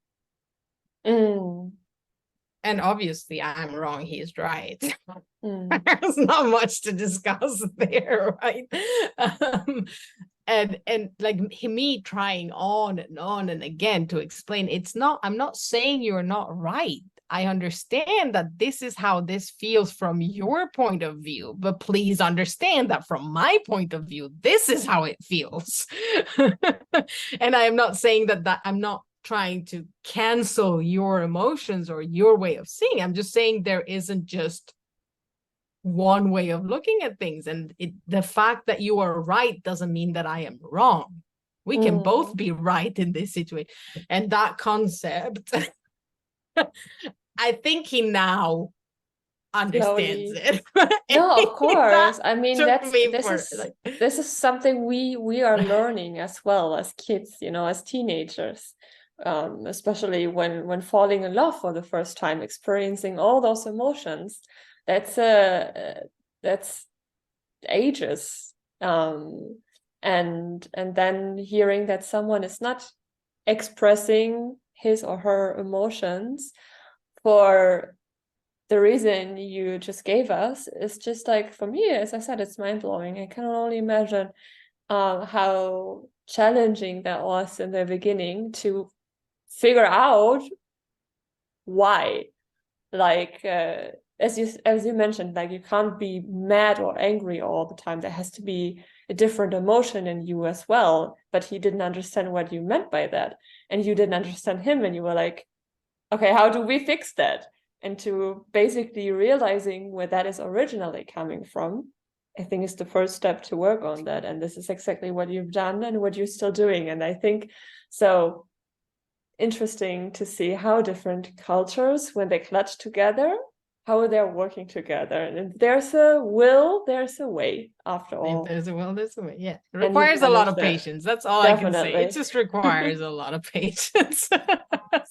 And obviously I'm wrong, he's right. There's not much to discuss there, right? And like me trying on and again to explain, I'm not saying you're not right. I understand that this is how this feels from your point of view, but please understand that from my point of view, this is how it feels. And I am not saying that I'm not trying to cancel your emotions or your way of seeing. I'm just saying there isn't just one way of looking at things, and the fact that you are right doesn't mean that I am wrong. We can both be right in this situation. And that concept, I think he now understands it. No, of course. I mean, this is something we are learning as well as kids, you know, as teenagers, especially when falling in love for the first time, experiencing all those emotions. That's ages, and then hearing that someone is not expressing his or her emotions for the reason you just gave us is just like, for me, as I said, it's mind-blowing. I can only imagine how challenging that was in the beginning to figure out why. Like, as you mentioned, like you can't be mad or angry all the time. There has to be a different emotion in you as well. But he didn't understand what you meant by that, and you didn't understand him, and you were like, okay, how do we fix that? And to basically realizing where that is originally coming from, I think is the first step to work on that. And this is exactly what you've done and what you're still doing. And I think so interesting to see how different cultures, when they clutch together, how they're working together. And if there's a will, there's a way, after all. If there's a will, there's a way. Yeah. It And you've requires a lot of managed that. patience. That's all I can say. Definitely. It just requires a lot of patience.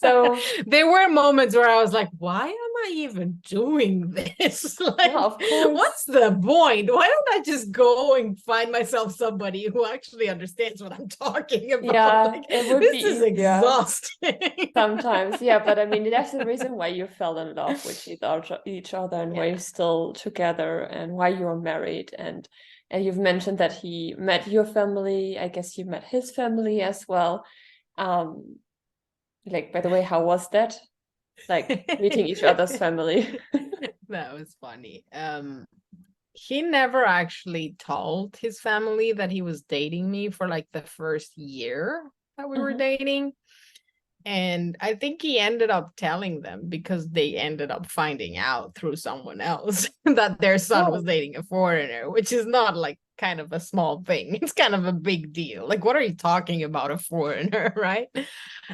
So there were moments where I was like, why am I even doing this? Like, yeah, of course. what's the point? Why don't I just go and find myself somebody who actually understands what I'm talking about? Yeah, like, it would this be is easier exhausting. sometimes. Yeah, but I mean, that's the reason why you fell in love with each other, and why you're still together, and why you're married. And you've mentioned that he met your family. I guess you met his family as well. Like, by the way, how was that? Like meeting each other's family. That was funny. He never actually told his family that he was dating me for like the first year that we were dating. And I think he ended up telling them because they ended up finding out through someone else that their son was dating a foreigner, which is not like kind of a small thing. It's kind of a big deal. Like, what are you talking about, a foreigner, right?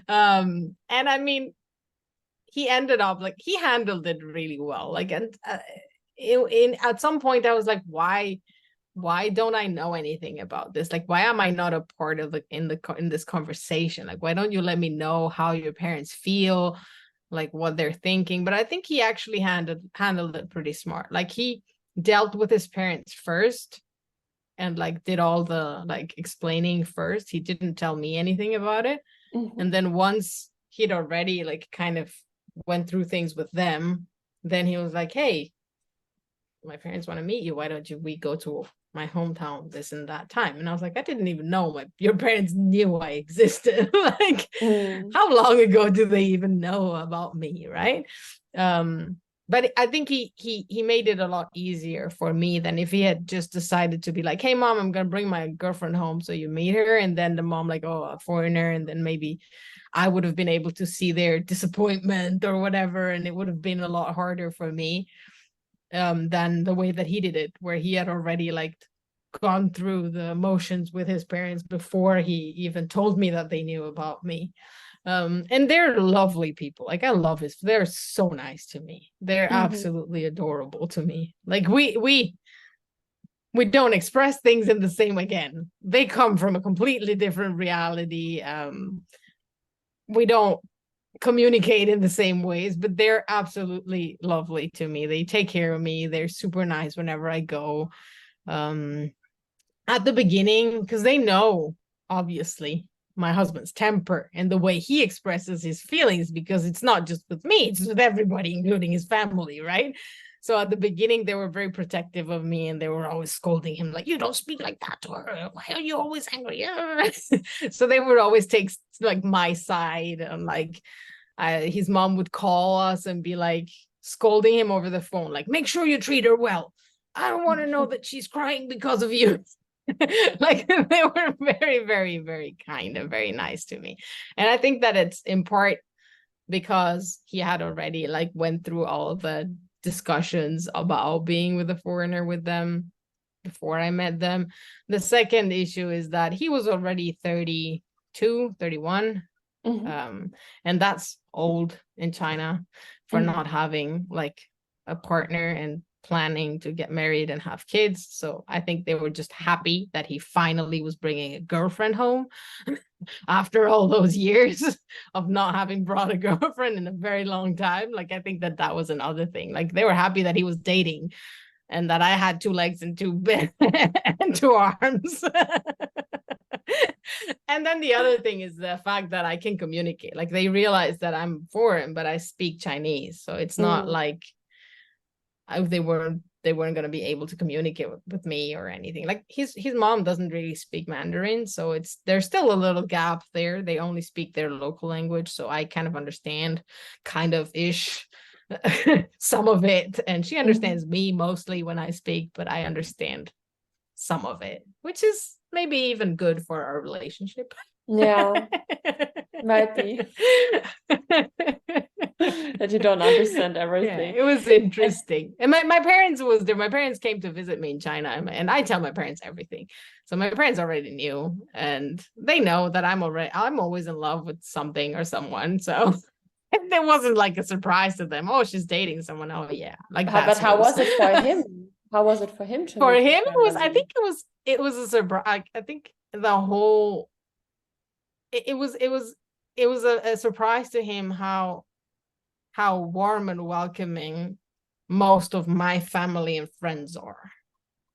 And I mean, he ended up like, he handled it really well. Like, and at some point I was like, why don't I know anything about this? Like, why am I not a part of in this conversation? Like, why don't you let me know how your parents feel, like what they're thinking? But I think he actually handled it pretty smart. Like, he dealt with his parents first and like did all the like explaining first. He didn't tell me anything about it. And then once he'd already like kind of went through things with them, then he was like, hey, my parents want to meet you. Why don't we go to my hometown this and that time? And I was like, I didn't even know your parents knew I existed. Like, how long ago do they even know about me, right? But I think he made it a lot easier for me than if he had just decided to be like, hey mom, I'm gonna bring my girlfriend home so you meet her, and then the mom like, oh, a foreigner, and then maybe I would have been able to see their disappointment or whatever, and it would have been a lot harder for me than the way that he did it, where he had already like gone through the emotions with his parents before he even told me that they knew about me. And they're lovely people. Like, I love they're so nice to me. They're absolutely adorable to me. Like, we don't express things in the same, again, they come from a completely different reality. We don't communicate in the same ways, but they're absolutely lovely to me. They take care of me. They're super nice whenever I go. At the beginning, because they know, obviously, my husband's temper and the way he expresses his feelings, because it's not just with me, it's with everybody, including his family, right? So at the beginning, they were very protective of me, and they were always scolding him, like, you don't speak like that to her. Why are you always angry? So they would always take like my side, and like his mom would call us and be like scolding him over the phone, like, make sure you treat her well. I don't want to know that she's crying because of you. Like, they were very, very, very kind and very nice to me. And I think that it's in part because he had already like went through all of the discussions about being with a foreigner with them before I met them. The second issue is that he was already 32, 31. And that's old in China for not having like a partner and planning to get married and have kids. So I think they were just happy that he finally was bringing a girlfriend home after all those years of not having brought a girlfriend in a very long time. Like, I think that was another thing. Like, they were happy that he was dating and that I had 2 legs and 2 and 2 arms. And then the other thing is the fact that I can communicate. Like, they realize that I'm foreign, but I speak Chinese. So it's not like they weren't going to be able to communicate with me or anything. Like, his mom doesn't really speak Mandarin, so there's still a little gap there. They only speak their local language, so I kind of understand, kind of ish, some of it, and she understands me mostly when I speak, but I understand some of it, which is maybe even good for our relationship. Yeah, might be that you don't understand everything. Yeah, it was interesting. And my parents was there. My parents came to visit me in China, and I tell my parents everything. So my parents already knew, and they know that I'm always in love with something or someone. So it wasn't like a surprise to them. Oh, she's dating someone. Oh yeah, like that. But how was it for him? How was it for him to For meet him, your it was. I family? think it was a surprise. I think the whole it was a surprise to him how warm and welcoming most of my family and friends are.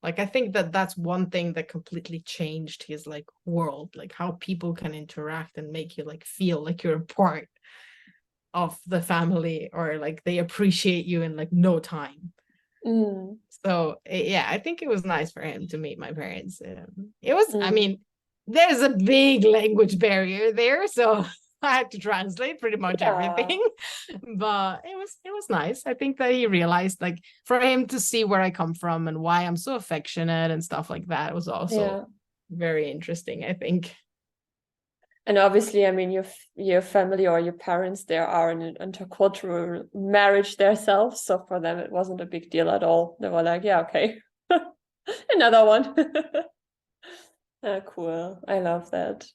Like, I think that that's one thing that completely changed his like world, like how people can interact and make you like feel like you're a part of the family, or like they appreciate you in like no time. So yeah, I think it was nice for him to meet my parents. It was, I mean, there's a big language barrier there, so I had to translate pretty much everything. But it was nice. I think that he realized, like, for him to see where I come from and why I'm so affectionate and stuff like that was also very interesting, I think. And obviously, I mean, your family or your parents, they are in an intercultural marriage themselves. So for them, it wasn't a big deal at all. They were like, yeah, okay, another one. Cool. I love that.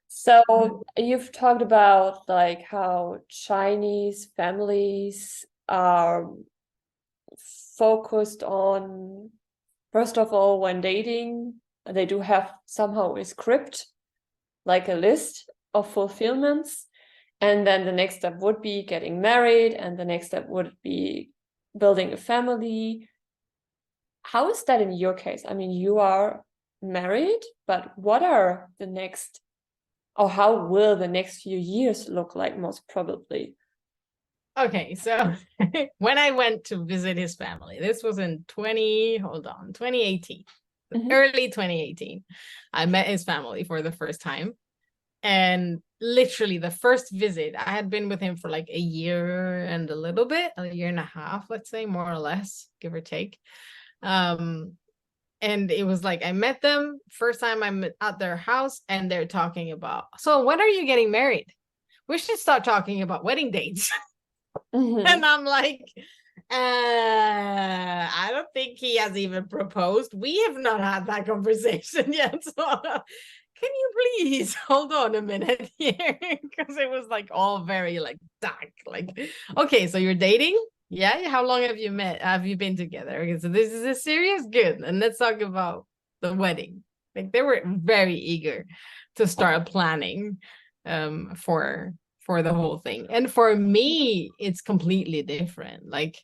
So you've talked about like how Chinese families are focused on, first of all, when dating, they do have somehow a script, like a list of fulfillments. And then the next step would be getting married, and the next step would be building a family. How is that in your case? I mean, you are married, but what are the next, or how will the next few years look like, most probably? Okay, so when I went to visit his family, this was in 2018, early 2018. I met his family for the first time. And literally the first visit, I had been with him for like a year and a little bit, a year and a half, let's say, more or less, give or take. And it was like I met them first time I'm at their house, and they're talking about, so when are you getting married? We should start talking about wedding dates. And I'm like, I don't think he has even proposed. We have not had that conversation yet. So can you please hold on a minute here? Because it was like all very like dark. Like, okay, so you're dating? Yeah. How long have you met? Have you been together? Okay, so this is a serious good. And let's talk about the wedding. Like, they were very eager to start planning for the whole thing. And for me, it's completely different. Like,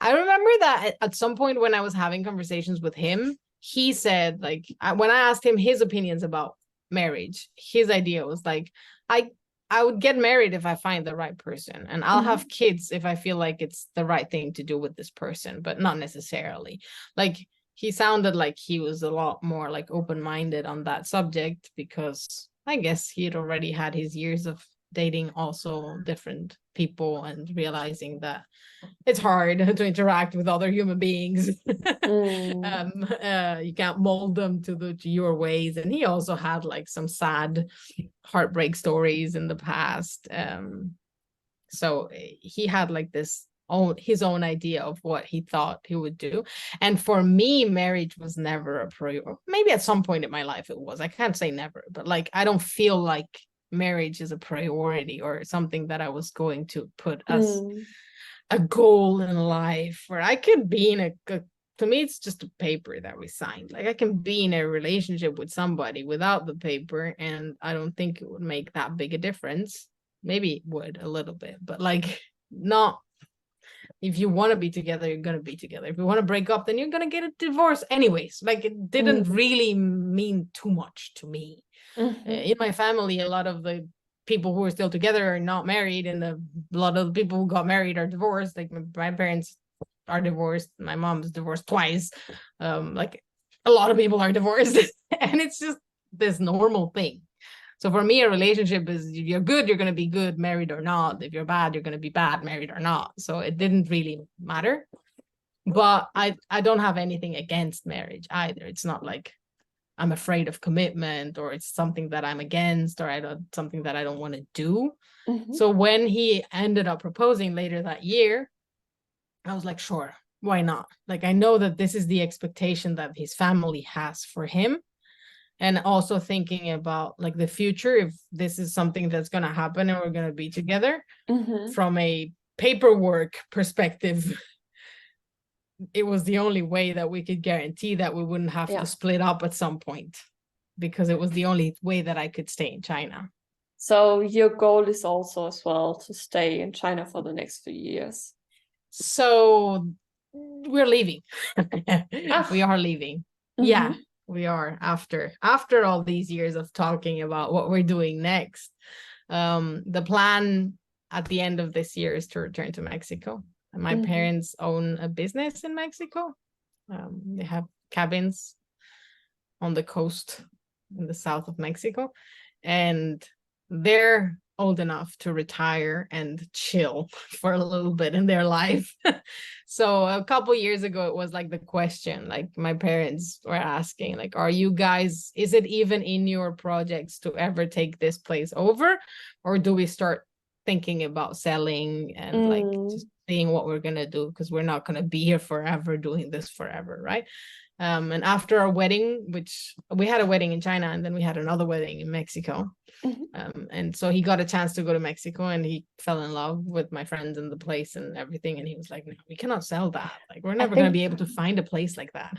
I remember that at some point when I was having conversations with him, he said, like, when I asked him his opinions about marriage, his idea was like, I would get married if I find the right person, and I'll have kids if I feel like it's the right thing to do with this person, but not necessarily. Like, he sounded like he was a lot more like open-minded on that subject, because I guess he had already had his years of dating also different people and realizing that it's hard to interact with other human beings. You can't mold them to your ways. And he also had like some sad heartbreak stories in the past. So he had like his own idea of what he thought he would do. And for me, marriage was never a priority. Maybe at some point in my life it was. I can't say never, but like, I don't feel like marriage is a priority or something that I was going to put as a goal in life, where I could be in to me, it's just a paper that we signed. Like, I can be in a relationship with somebody without the paper, and I don't think it would make that big a difference. Maybe it would a little bit, but like, not, if you want to be together, you're going to be together. If you want to break up, then you're going to get a divorce anyways. Like, it didn't really mean too much to me. In my family, a lot of the people who are still together are not married, and a lot of the people who got married are divorced. Like, my parents are divorced. My mom's divorced twice. Like, a lot of people are divorced. And it's just this normal thing. So for me, a relationship is, if you're good, you're going to be good, married or not. If you're bad, you're going to be bad, married or not. So it didn't really matter. But I don't have anything against marriage either. It's not like I'm afraid of commitment, or it's something that I'm against, or something that I don't want to do. So when he ended up proposing later that year, I was like, sure, why not? Like, I know that this is the expectation that his family has for him. And also thinking about like the future, if this is something that's going to happen and we're going to be together, from a paperwork perspective, it was the only way that we could guarantee that we wouldn't have to split up at some point, because it was the only way that I could stay in China. So your goal is also as well to stay in China for the next few years. So we're leaving. We are leaving. Yeah, we are, after all these years of talking about what we're doing next. The plan at the end of this year is to return to Mexico. My parents own a business in Mexico. They have cabins on the coast in the south of Mexico, and they're old enough to retire and chill for a little bit in their life. So a couple years ago, it was like the question, like my parents were asking, like, are you guys, is it even in your projects to ever take this place over? Or do we start thinking about selling and like just seeing what we're going to do? Because we're not going to be here forever doing this forever, right? And after our wedding, which we had a wedding in China and then we had another wedding in Mexico. And so he got a chance to go to Mexico and he fell in love with my friends and the place and everything. And he was like, no, we cannot sell that. Like, we're never going to be able to find a place like that.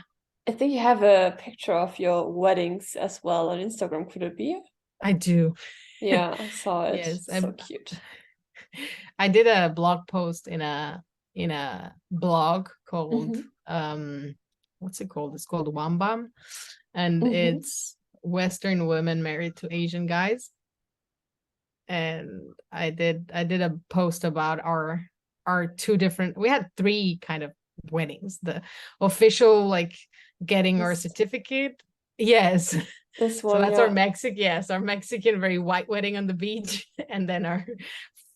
I think you have a picture of your weddings as well on Instagram. Could it be? I do. Yeah, I saw it. Yes, so cute. I did a blog post in a blog called what's it called? It's called Wambam, and it's Western women married to Asian guys. And I did a post about our two different, we had 3 kind of weddings. The official, like getting our certificate. Yes. This one, so that's our Mexican very white wedding on the beach, and then our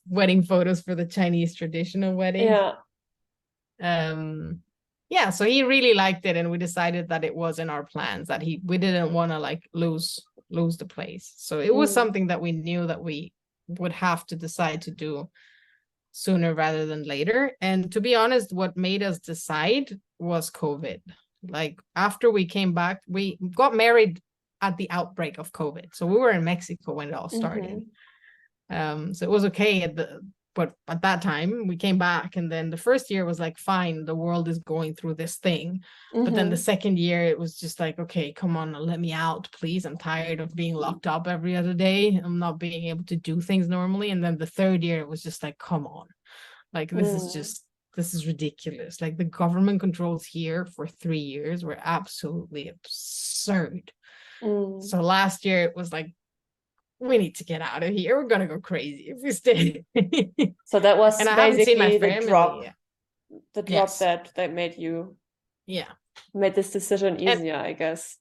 wedding photos for the Chinese traditional wedding. So he really liked it, and we decided that it was in our plans, that we didn't want to like lose the place. So it was something that we knew that we would have to decide to do sooner rather than later. And to be honest, what made us decide was COVID. Like, after we came back, we got married at the outbreak of COVID. So we were in Mexico when it all started. So it was okay but at that time we came back, and then the first year was like, fine, the world is going through this thing. But then the second year it was just like, okay, come on, let me out, please. I'm tired of being locked up every other day. I'm not being able to do things normally. And then the third year it was just like, come on, like this is ridiculous. Like, the government controls here for 3 years were absolutely absurd. So last year it was like, we need to get out of here. We're gonna go crazy if we stay. So that was and I haven't seen my the family. drop that made you made this decision easier, I guess.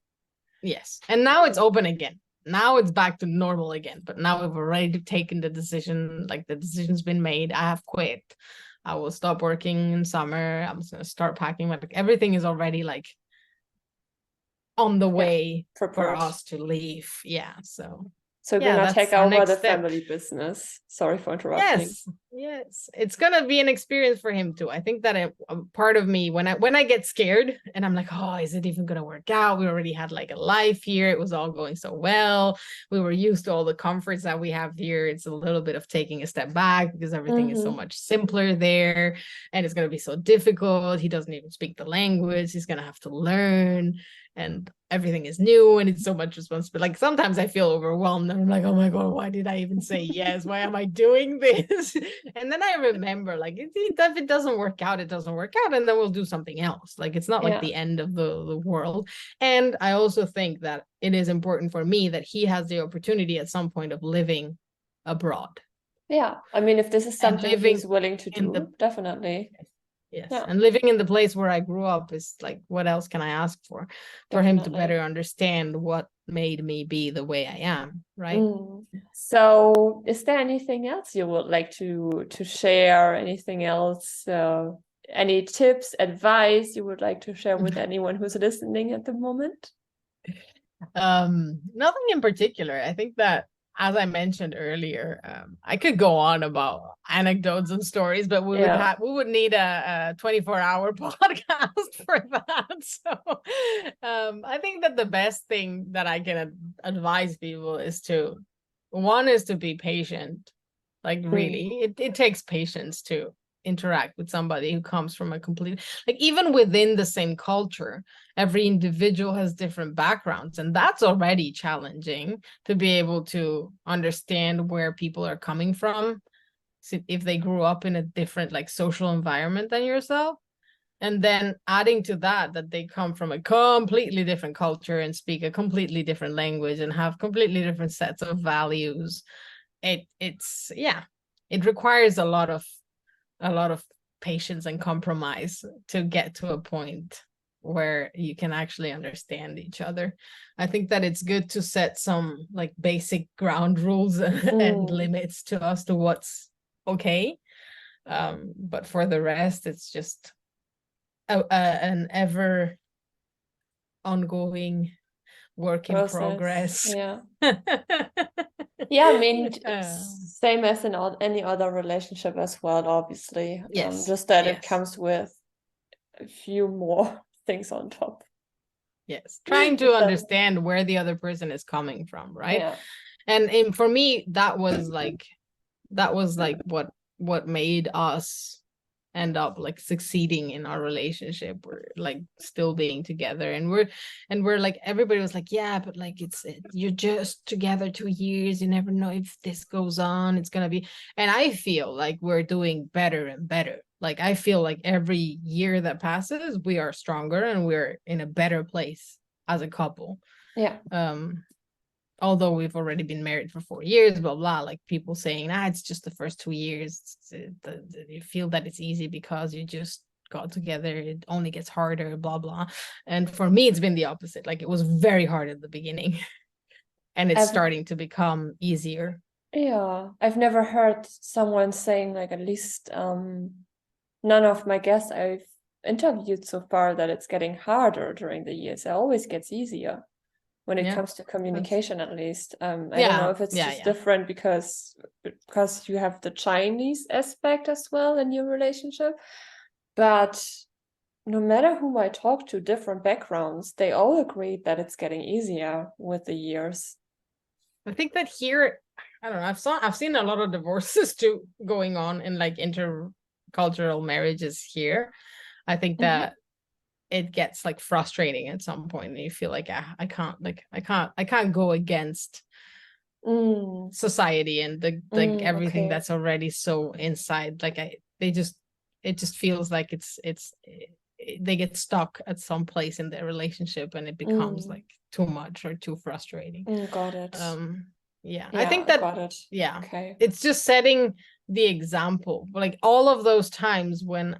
Yes. And now it's open again. Now it's back to normal again. But now we've already taken the decision. Like, the decision's been made. I have quit. I will stop working in summer. I'm just gonna start packing. Like, everything is already like on the way for us to leave. So you're gonna take over the family business. Sorry for interrupting. Yes. It's gonna be an experience for him too. I think that a part of me, when I get scared and I'm like, oh, is it even gonna work out? We already had like a life here. It was all going so well. We were used to all the comforts that we have here. It's a little bit of taking a step back, because everything is so much simpler there, and it's gonna be so difficult. He doesn't even speak the language. He's gonna have to learn, and everything is new, and it's so much responsibility. Like, sometimes I feel overwhelmed, and I'm like, oh my god, why did I even say yes? Why am I doing this? And then I remember, like, if it doesn't work out, it doesn't work out, and then we'll do something else. Like, it's not like the end of the world. And I also think that it is important for me that he has the opportunity at some point of living abroad. I mean, if this is something he's willing to do, definitely. Yes. And living in the place where I grew up is like, what else can I ask for? For him to better understand what made me be the way I am, right? So is there anything else you would like to share? Anything else? Any tips, advice you would like to share with anyone who's listening at the moment? Nothing in particular. I think that, as I mentioned earlier, I could go on about anecdotes and stories, but we would need a 24-hour podcast for that. So I think that the best thing that I can advise people is to be patient. Like, really, it takes patience to interact with somebody who comes from a complete, like, even within the same culture, every individual has different backgrounds, and that's already challenging to be able to understand where people are coming from, so if they grew up in a different, like, social environment than yourself. And then adding to that they come from a completely different culture and speak a completely different language and have completely different sets of values. It requires a lot of patience and compromise to get to a point where you can actually understand each other. I think that it's good to set some, like, basic ground rules and limits to us to what's okay. But for the rest, it's just an ever ongoing work in progress. Yeah, I mean, same as in any other relationship as well, obviously. Yes. Just that it comes with a few more things on top. Yes, trying to understand where the other person is coming from, right? Yeah. And for me, that was like what made us end up, like, succeeding in our relationship. We're, like, still being together, and we're like, everybody was like, yeah, but, like, you're just together 2 years, you never know if this goes on, it's gonna be. And I feel like we're doing better and better. Like, I feel like every year that passes, we are stronger and we're in a better place as a couple. Yeah. Although we've already been married for 4 years, blah, blah, like, people saying, it's just the first 2 years. You feel that it's easy because you just got together. It only gets harder, blah, blah. And for me, it's been the opposite. Like, it was very hard at the beginning and it's starting to become easier. Yeah. I've never heard someone saying, like, at least none of my guests I've interviewed so far, that it's getting harder during the years. It always gets easier. When it comes to communication, at least. I don't know if it's just different because you have the Chinese aspect as well in your relationship. But no matter whom I talk to, different backgrounds, they all agree that it's getting easier with the years. I think that here, I don't know, I've seen a lot of divorces too going on in, like, intercultural marriages here. I think that it gets, like, frustrating at some point, and you feel like, I can't go against society and everything that's already so inside. Like, it just feels like they get stuck at some place in their relationship, and it becomes like too much or too frustrating. Got it. I think that got it. Okay. It's just setting the example. Like, all of those times when,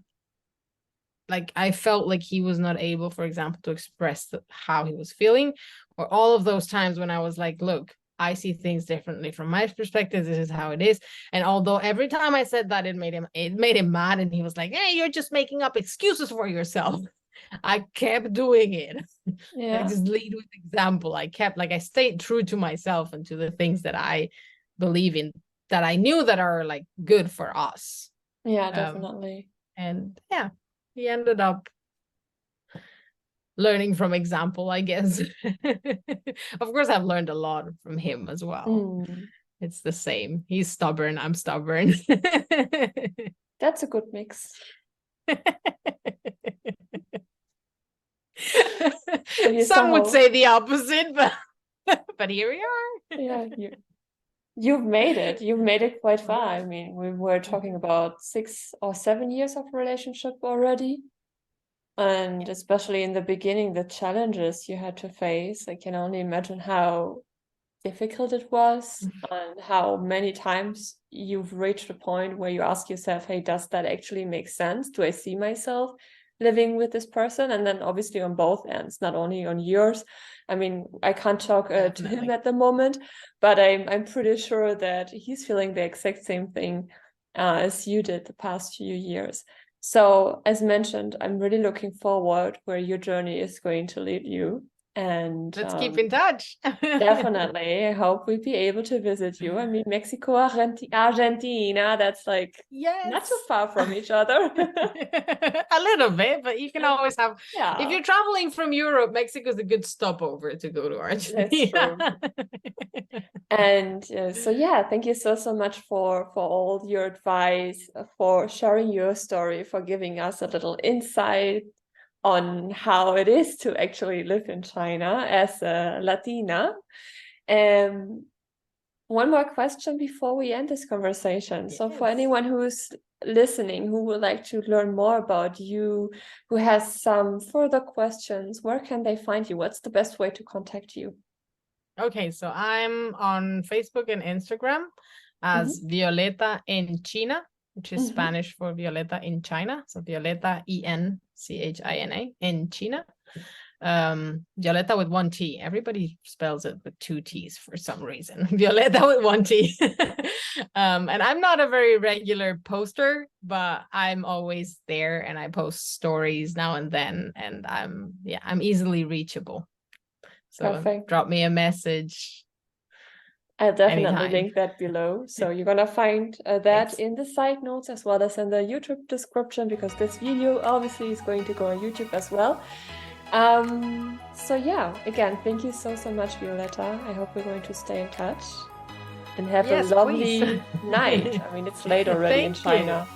like, I felt like he was not able, for example, to express how he was feeling, or all of those times when I was like, look, I see things differently from my perspective. This is how it is. And although every time I said that, it made him mad, and he was like, hey, you're just making up excuses for yourself. I kept doing it. I just lead with example. I stayed true to myself and to the things that I believe in, that I knew that are, like, good for us. Yeah, definitely. And he ended up learning from example, I guess. Of course, I've learned a lot from him as well. It's the same. He's stubborn. I'm stubborn. That's a good mix. Some would say the opposite, but here we are. Yeah, you've made it. You've made it quite far. I mean, we were talking about 6 or 7 years of relationship already. And especially in the beginning, the challenges you had to face, I can only imagine how difficult it was and how many times you've reached a point where you ask yourself, hey, does that actually make sense? Do I see myself living with this person, and then obviously on both ends, not only on yours. I mean, I can't talk to him at the moment, but I'm pretty sure that he's feeling the exact same thing as you did the past few years. So as mentioned, I'm really looking forward where your journey is going to lead you. And let's keep in touch. Definitely. I hope we'll be able to visit you. I mean, Mexico, Argentina, that's like not too far from each other. A little bit, but you can always have, if you're traveling from Europe, Mexico is a good stopover to go to Argentina. That's true. And so yeah, thank you so much for all your advice, for sharing your story, for giving us a little insight on how it is to actually live in China as a Latina. One more question before we end this conversation. Yes. So for anyone who's listening, who would like to learn more about you, who has some further questions, where can they find you? What's the best way to contact you? Okay, so I'm on Facebook and Instagram as Violeta in China, which is Spanish for Violeta in China. So Violeta ENCHINA in China. Violeta with one T. Everybody spells it with two T's for some reason. Violeta with one T. And I'm not a very regular poster, but I'm always there and I post stories now and then, and I'm easily reachable. So Perfect. Drop me a message. I'll definitely link that below. So you're going to find that in the side notes as well as in the YouTube description, because this video obviously is going to go on YouTube as well. So yeah, again, thank you so much, Violeta. I hope we're going to stay in touch and have a lovely night. I mean, it's late already in China.